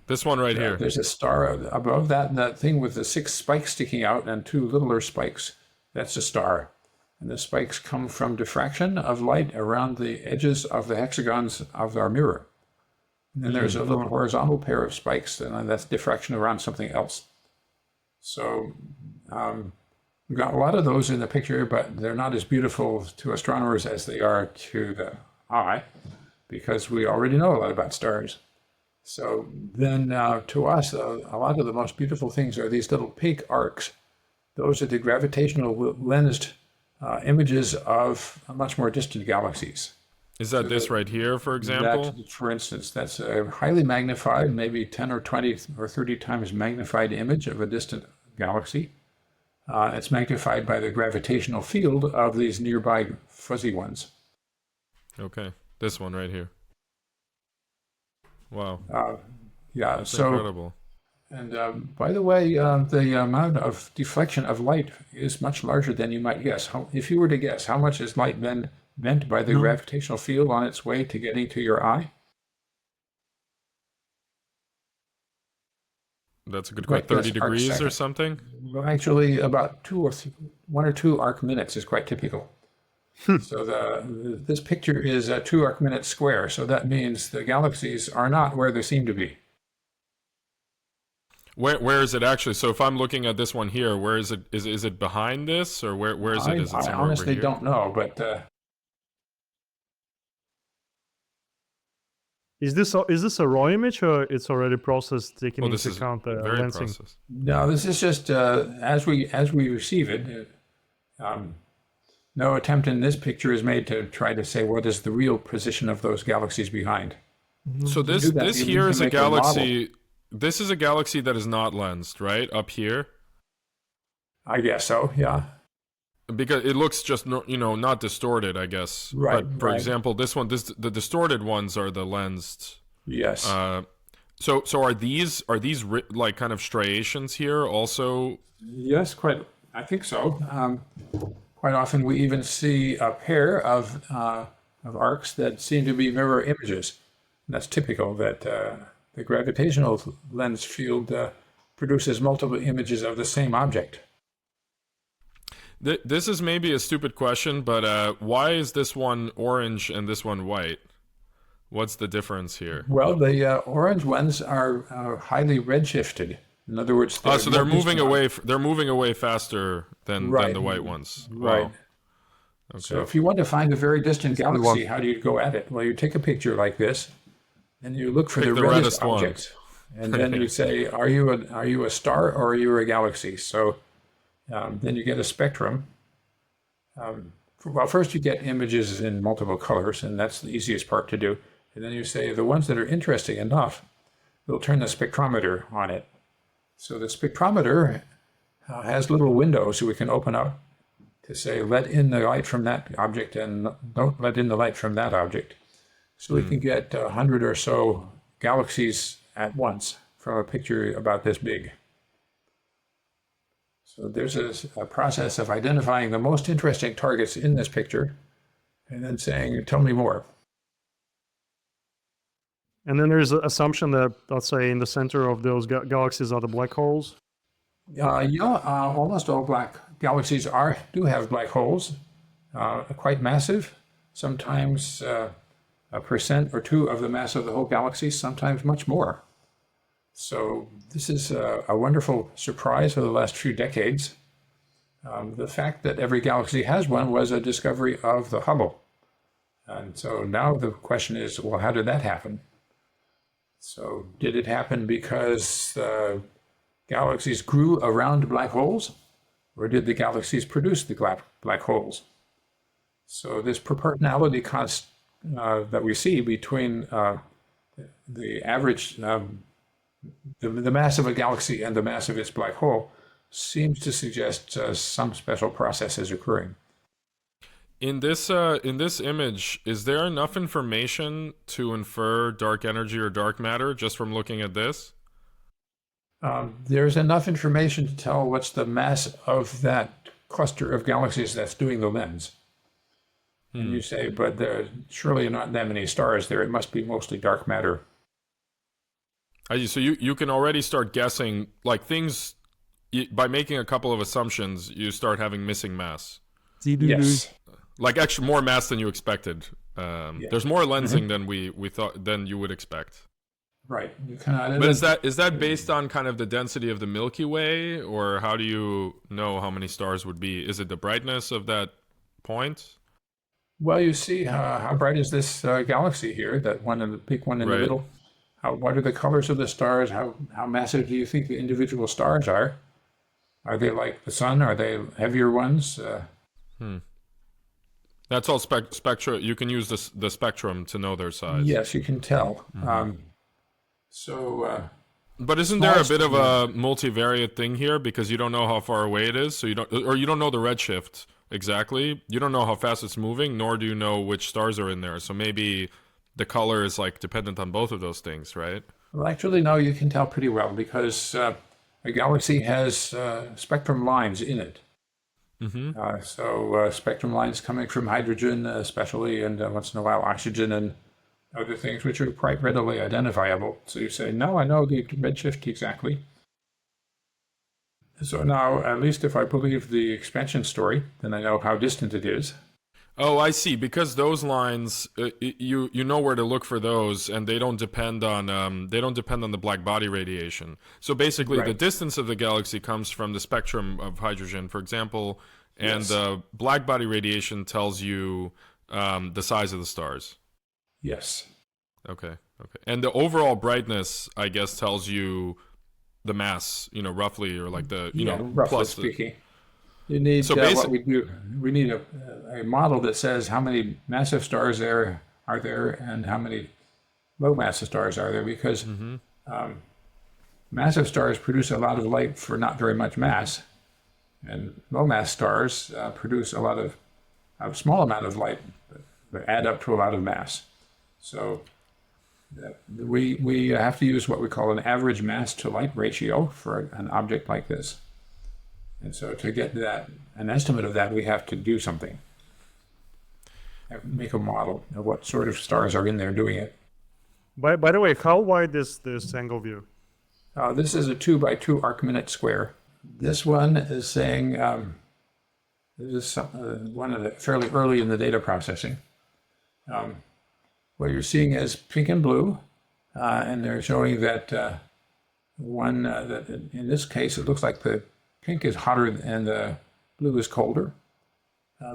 D: this one right
A: Yeah,
D: here.
A: there's a star above that, and that thing with the 6 spikes sticking out and 2 littler spikes. That's a star. And the spikes come from diffraction of light around the edges of the hexagons of our mirror. And then there's a little horizontal pair of spikes, and that's diffraction around something else. So we've got a lot of those in the picture, but they're not as beautiful to astronomers as they are to the eye, because we already know a lot about stars. So then to us, a lot of the most beautiful things are these little pink arcs. Those are the gravitational lensed images of much more distant galaxies.
D: Is that this right here, for example?
A: That, for instance, that's a highly magnified, maybe 10 or 20 or 30 times magnified image of a distant galaxy. It's magnified by the gravitational field of these nearby fuzzy ones.
D: Okay, this one right here. Wow,
A: Yeah,
D: that's
A: so,
D: incredible.
A: and by the way, the amount of deflection of light is much larger than you might guess. If you were to guess, how much is light bent by the gravitational field on its way to getting to your eye?
D: That's a good
A: Right,
D: question. 30
A: yes, arc
D: degrees or
A: second.
D: something?
A: Well, actually, about 1 or 2 arc minutes is quite typical. So this picture is a 2 arc minute square. So that means the galaxies are not where they seem to be.
D: Where is it actually? So if I'm looking at this one here, where is it? Is it behind this, or where is it? Is it
A: I
D: somewhere over
A: honestly
D: here?
A: don't know, but
C: Is this a raw image, or it's already processed taking
D: Oh, this
C: into
D: is
C: account the
D: very
C: lensing?
D: processed.
A: no, this is just as we receive it. No attempt in this picture is made to try to say what is the real position of those galaxies behind.
D: So
A: do that,
D: this
A: you
D: here
A: can
D: is a
A: make a model.
D: galaxy. This is a galaxy that is not lensed, right? Up here,
A: I guess so. Yeah.
D: because it looks just not distorted, I guess.
A: Right,
D: But for
A: right.
D: example, the distorted ones are the lensed.
A: Yes.
D: So are these like kind of striations here also?
A: Yes, quite. I think so. Quite often, we even see a pair of arcs that seem to be mirror images. And that's typical that the gravitational lens field produces multiple images of the same object.
D: This is maybe a stupid question, but why is this one orange and this one white? What's the difference here?
A: Well, the orange ones are highly redshifted. In other words,
D: So they're
A: more
D: moving
A: distant.
D: away. They're moving away faster than
A: Right.
D: the white ones.
A: Right.
D: Wow.
A: So if you want to find a very distant galaxy, how do you go at it? Well, you take a picture like this, and you look for
D: Pick
A: the
D: the
A: reddest
D: reddest one.
A: object, and then you say, are you a star or are you a galaxy? So then you get a spectrum. Well, first you get images in multiple colors, and that's the easiest part to do. And then you say the ones that are interesting enough, we'll turn the spectrometer on it. So the spectrometer has little windows we can open up to say, let in the light from that object and don't let in the light from that object. So we can get 100 or so galaxies at once from a picture about this big. So there's a process of identifying the most interesting targets in this picture and then saying, tell me more.
C: And then there's an assumption that, let's say, in the center of those galaxies are the black holes.
A: Almost all black galaxies do have black holes, quite massive, sometimes a percent or 2 of the mass of the whole galaxy, sometimes much more. So this is a wonderful surprise for the last few decades. The fact that every galaxy has one was a discovery of the Hubble. And so now the question is, well, how did that happen? So did it happen because galaxies grew around black holes, or did the galaxies produce the black holes? So this proportionality constant that we see between the average, the mass of a galaxy and the mass of its black hole seems to suggest some special process is occurring.
D: In this image, is there enough information to infer dark energy or dark matter just from looking at this?
A: There's enough information to tell what's the mass of that cluster of galaxies that's doing the lens. And you say, but there are surely not that many stars there. It must be mostly dark matter.
D: So you can already start guessing, like things, by making a couple of assumptions, you start having missing mass.
A: Yes.
D: Like actually more mass than you expected. There's more lensing than we thought than you would expect.
A: Right. You cannot.
D: But is that based on kind of the density of the Milky Way, or how do you know how many stars would be? Is it the brightness of that point?
A: Well, you see how bright is this galaxy here? That one in the big one in the middle. What are the colors of the stars? How massive do you think the individual stars are? Are they like the sun? Are they heavier ones?
D: That's all spectra. You can use the spectrum to know their size.
A: Yes, you can tell.
D: But isn't there a bit of a multivariate thing here because you don't know how far away it is, so you don't know the redshift exactly. You don't know how fast it's moving, nor do you know which stars are in there. So maybe the color is like dependent on both of those things, right?
A: Well, actually, no, you can tell pretty well because a galaxy has spectrum lines in it. Spectrum lines coming from hydrogen, especially, and once in a while oxygen and other things which are quite readily identifiable. So you say, no, I know the redshift exactly. So now, at least if I believe the expansion story, then I know how distant it is.
D: Oh, I see. Because those lines, you know where to look for those, and they don't depend on the black body radiation. So basically, the distance of the galaxy comes from the spectrum of hydrogen, for example, and the black body radiation tells you the size of the stars.
A: Yes.
D: Okay. And the overall brightness, I guess, tells you the mass, roughly, or like the,
A: roughly
D: plus
A: speaking. You need what we do. We need a model that says how many massive stars there are there and how many low massive stars are there, because massive stars produce a lot of light for not very much mass, and low mass stars produce a small amount of light that add up to a lot of mass. So we have to use what we call an average mass to light ratio for an object like this. And so to get an estimate of that, we have to do something. Make a model of what sort of stars are in there doing it.
C: By the way, how wide is this angle view?
A: This is a 2 by 2 arc-minute square. This one is saying, this is one of the fairly early in the data processing. What you're seeing is pink and blue, and they're showing that that in this case, it looks like the pink is hotter and the blue is colder.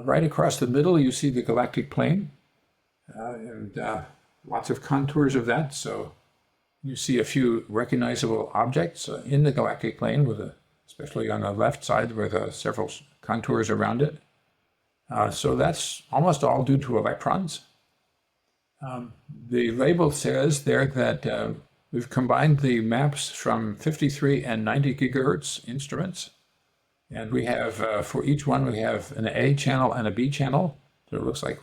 A: Right across the middle, you see the galactic plane, and lots of contours of that. So you see a few recognizable objects in the galactic plane, especially on the left side with several contours around it. So that's almost all due to electrons. The label says there that we've combined the maps from 53 and 90 gigahertz instruments. And we have, for each one, we have an A channel and a B channel. So it looks like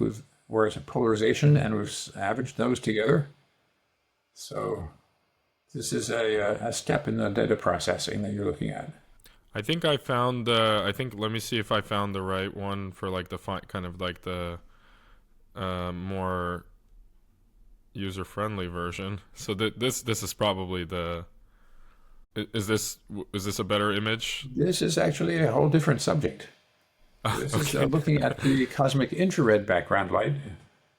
A: where's a polarization, and we've averaged those together. So this is a step in the data processing that you're looking at.
D: I think I found let me see if I found the right one for like the kind of like the more user-friendly version. So this is probably the. Is this a better image?
A: This is actually a whole different subject. This is looking at the cosmic infrared background light,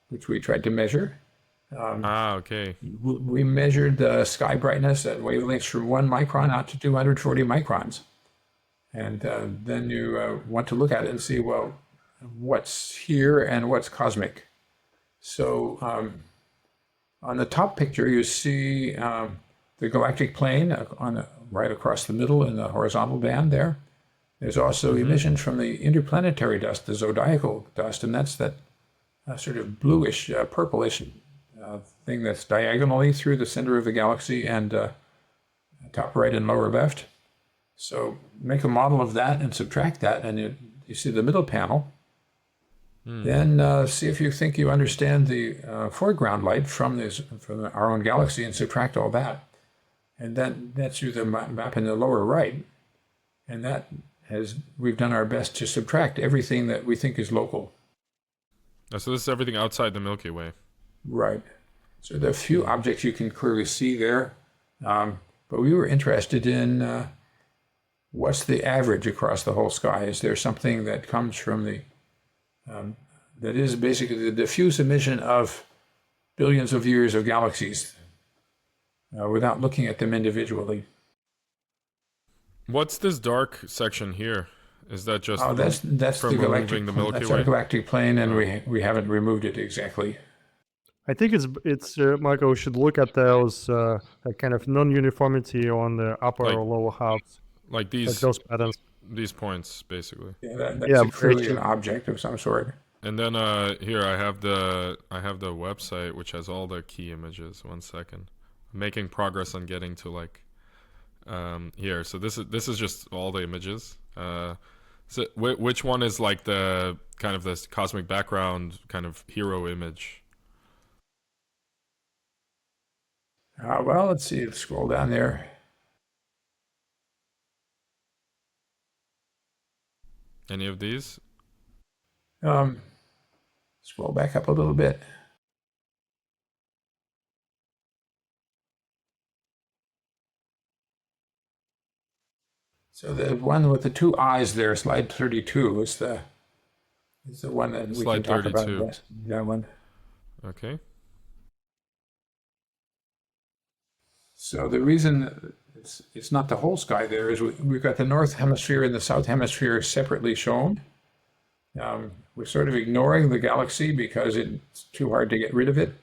A: which we tried to measure.
D: Okay.
A: We measured the sky brightness at wavelengths from 1 micron out to 240 microns. And then you want to look at it and see, well, what's here and what's cosmic. So on the top picture, you see the galactic plane right across the middle in the horizontal band there. There's also emission from the interplanetary dust, the zodiacal dust, and that's that sort of bluish, purplish thing that's diagonally through the center of the galaxy and top right and lower left. So make a model of that and subtract that, and you see the middle panel. Then see if you think you understand the foreground light from our own galaxy and subtract all that. And that's you the map in the lower right. And we've done our best to subtract everything that we think is local.
D: So this is everything outside the Milky Way.
A: Right. So there are a few objects you can clearly see there. But we were interested in what's the average across the whole sky? Is there something that comes from that is basically the diffuse emission of billions of years of galaxies without looking at them individually?
D: What's this dark section here? Is that just
A: that's
D: from
A: the galactic
D: removing the Milky
A: that's
D: Way?
A: our galactic plane, and we haven't removed it exactly.
C: I think it's Michael, we should look at those kind of non-uniformity on the upper
D: Like
C: or lower halves,
D: like
C: like those patterns.
D: these points, basically.
A: Yeah, that's
C: Yeah,
A: clearly
C: sure.
A: an object of some sort.
D: And then here I have the website which has all the key images. 1 second, I'm making progress on getting to like here. So this is just all the images. So which one is like the kind of this cosmic background kind of hero image?
A: Well, let's see. Let's scroll down there.
D: Any of these?
A: Scroll back up a little bit. So the one with the two eyes there, slide 32, is the one that we
D: Slide
A: can talk
D: 32.
A: about. Yes, that one.
D: Okay.
A: So the reason it's not the whole sky there is we've got the north hemisphere and the south hemisphere separately shown. We're sort of ignoring the galaxy because it's too hard to get rid of it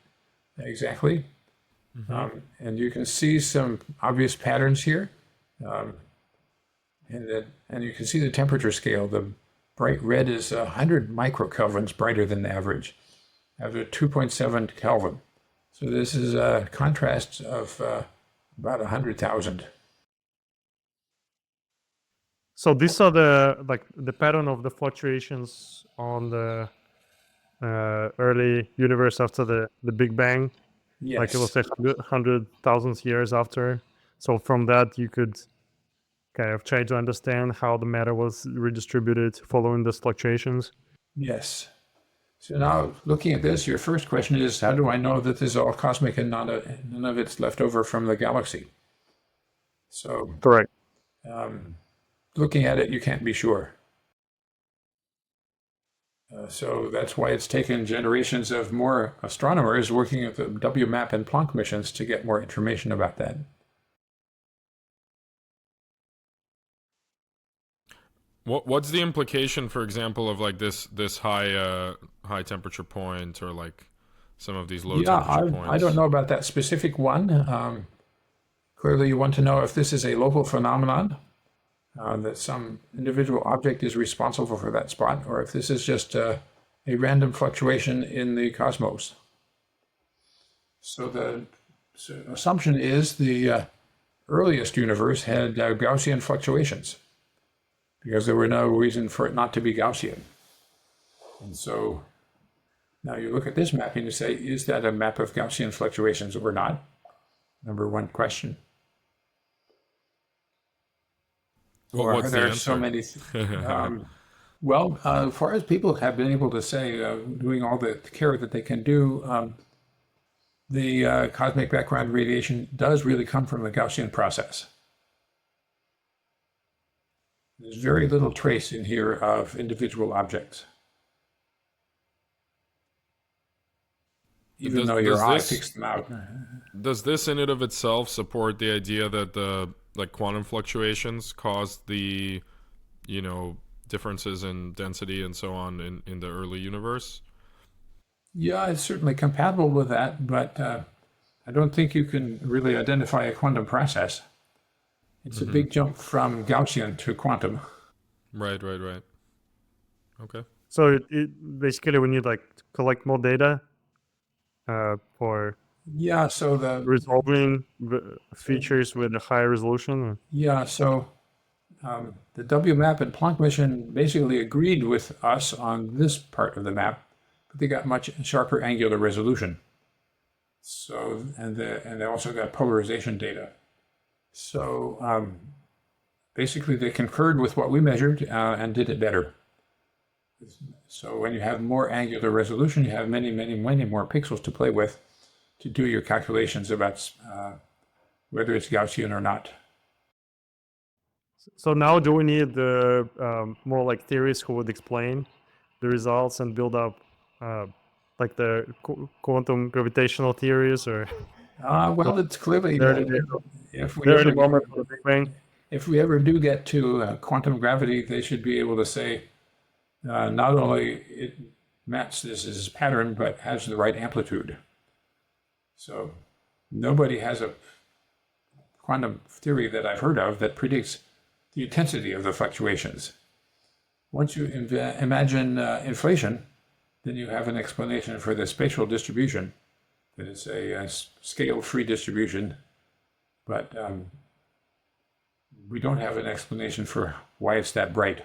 A: exactly. And you can see some obvious patterns here. And you can see the temperature scale. The bright red is 100 microkelvins brighter than the average, after 2.7 Kelvin. So this is a contrast of about 100,000.
C: So these are the pattern of the fluctuations on the early universe after the Big Bang.
A: Yes.
C: Like it was 100,000 years after. So from that you could kind of try to understand how the matter was redistributed following those fluctuations.
A: Yes. So now looking at this, your first question is, how do I know that this is all cosmic and none of it's left over from the galaxy? So
C: Correct.
A: looking at it, you can't be sure. So that's why it's taken generations of more astronomers working at the WMAP and Planck missions to get more information about that.
D: What's the implication, for example, of like this high temperature point, or like some of these low temperature points?
A: I don't know about that specific one. Clearly, you want to know if this is a local phenomenon, that some individual object is responsible for that spot, or if this is just a random fluctuation in the cosmos. So the assumption is the earliest universe had Gaussian fluctuations, because there were no reason for it not to be Gaussian. And so now you look at this map and you say, is that a map of Gaussian fluctuations or not? Number one question. Or
D: what's
A: are there
D: the
A: so
D: answer?
A: many? Well, as far as people have been able to say, doing all the care that they can do, the cosmic background radiation does really come from the Gaussian process. There's very little trace in here of individual objects. Even though your eye picks them out.
D: Does this in and of itself support the idea that the quantum fluctuations caused the, differences in density and so on in the early universe?
A: Yeah, it's certainly compatible with that, but I don't think you can really identify a quantum process. It's a big jump from Gaussian to quantum.
D: Right. Okay.
C: So it basically we need like collect more data for
A: So the
C: resolving the features with a higher resolution.
A: so the WMAP and Planck mission basically agreed with us on this part of the map, but they got much sharper angular resolution. So, and they also got polarization data. So basically they concurred with what we measured and did it better. So when you have more angular resolution, you have many, many, many more pixels to play with to do your calculations about whether it's Gaussian or not.
C: So now do we need more like theorists who would explain the results and build up like the quantum gravitational theories, or
A: Well, it's clearly if we
C: they're the
A: ever,
C: moment for the Big Bang?
A: if we ever do get to quantum gravity, they should be able to say not only it matches this pattern, but has the right amplitude. So nobody has a quantum theory that I've heard of that predicts the intensity of the fluctuations. Once you imagine inflation, then you have an explanation for the spatial distribution. That it's a scale-free distribution, but we don't have an explanation for why it's that bright.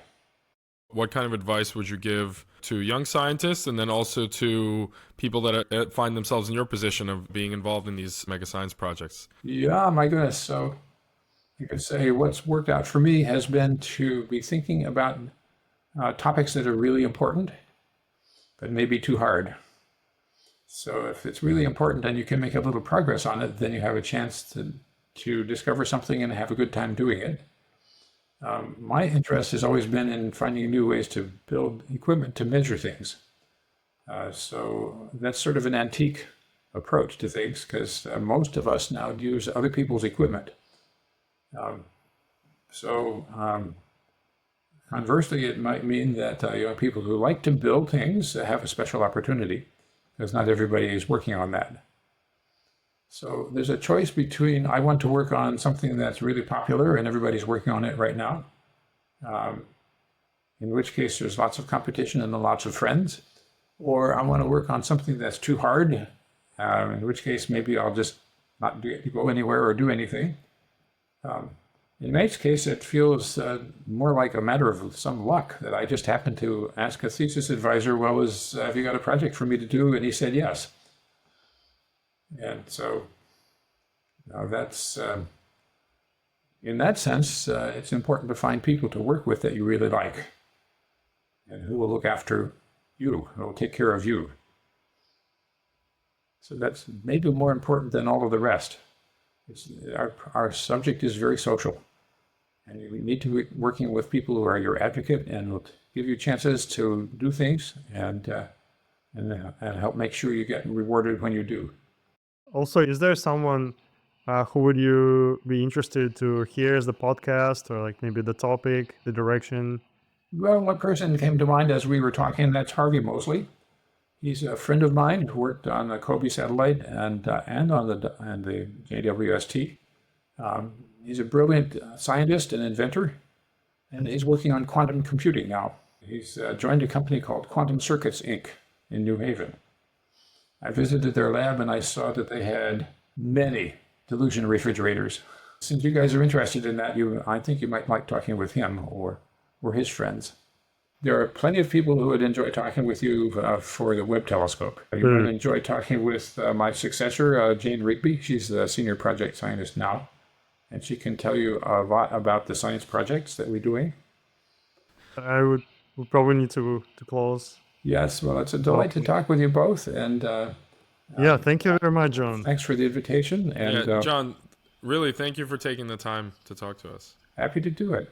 D: What kind of advice would you give to young scientists and then also to people that find themselves in your position of being involved in these mega science projects?
A: Yeah, my goodness. So you could say what's worked out for me has been to be thinking about topics that are really important, but maybe too hard. So if it's really important and you can make a little progress on it, then you have a chance to discover something and have a good time doing it. My interest has always been in finding new ways to build equipment to measure things. So that's sort of an antique approach to things, because most of us now use other people's equipment. Conversely, it might mean that people who like to build things have a special opportunity, because not everybody is working on that. So there's a choice between I want to work on something that's really popular and everybody's working on it right now, in which case there's lots of competition and lots of friends, or I want to work on something that's too hard, in which case maybe I'll just not go anywhere or do anything. In Mate's case, it feels more like a matter of some luck that I just happened to ask a thesis advisor, well, have you got a project for me to do? And he said yes. And so that's, in that sense, it's important to find people to work with that you really like and who will look after you, who will take care of you. So that's maybe more important than all of the rest. Our subject is very social, and you need to be working with people who are your advocate and will give you chances to do things and help make sure you get rewarded when you do.
C: Also, is there someone who would you be interested to hear as the podcast, or like maybe the topic, the direction?
A: Well, one person came to mind as we were talking, that's Harvey Moseley. He's a friend of mine who worked on the COBE satellite and on the JWST. He's a brilliant scientist and inventor, and he's working on quantum computing now. He's joined a company called Quantum Circuits, Inc. in New Haven. I visited their lab and I saw that they had many dilution refrigerators. Since you guys are interested in that, I think you might like talking with him or his friends. There are plenty of people who would enjoy talking with you for the Webb Telescope. You would enjoy talking with my successor, Jane Rigby. She's the senior project scientist now, and she can tell you a lot about the science projects that we're doing.
C: We probably need to close.
A: Yes, well, it's a delight to talk with you both, and
C: yeah, thank you very much, John.
A: thanks for the invitation. And
D: John, really, thank you for taking the time to talk to us.
A: happy to do it.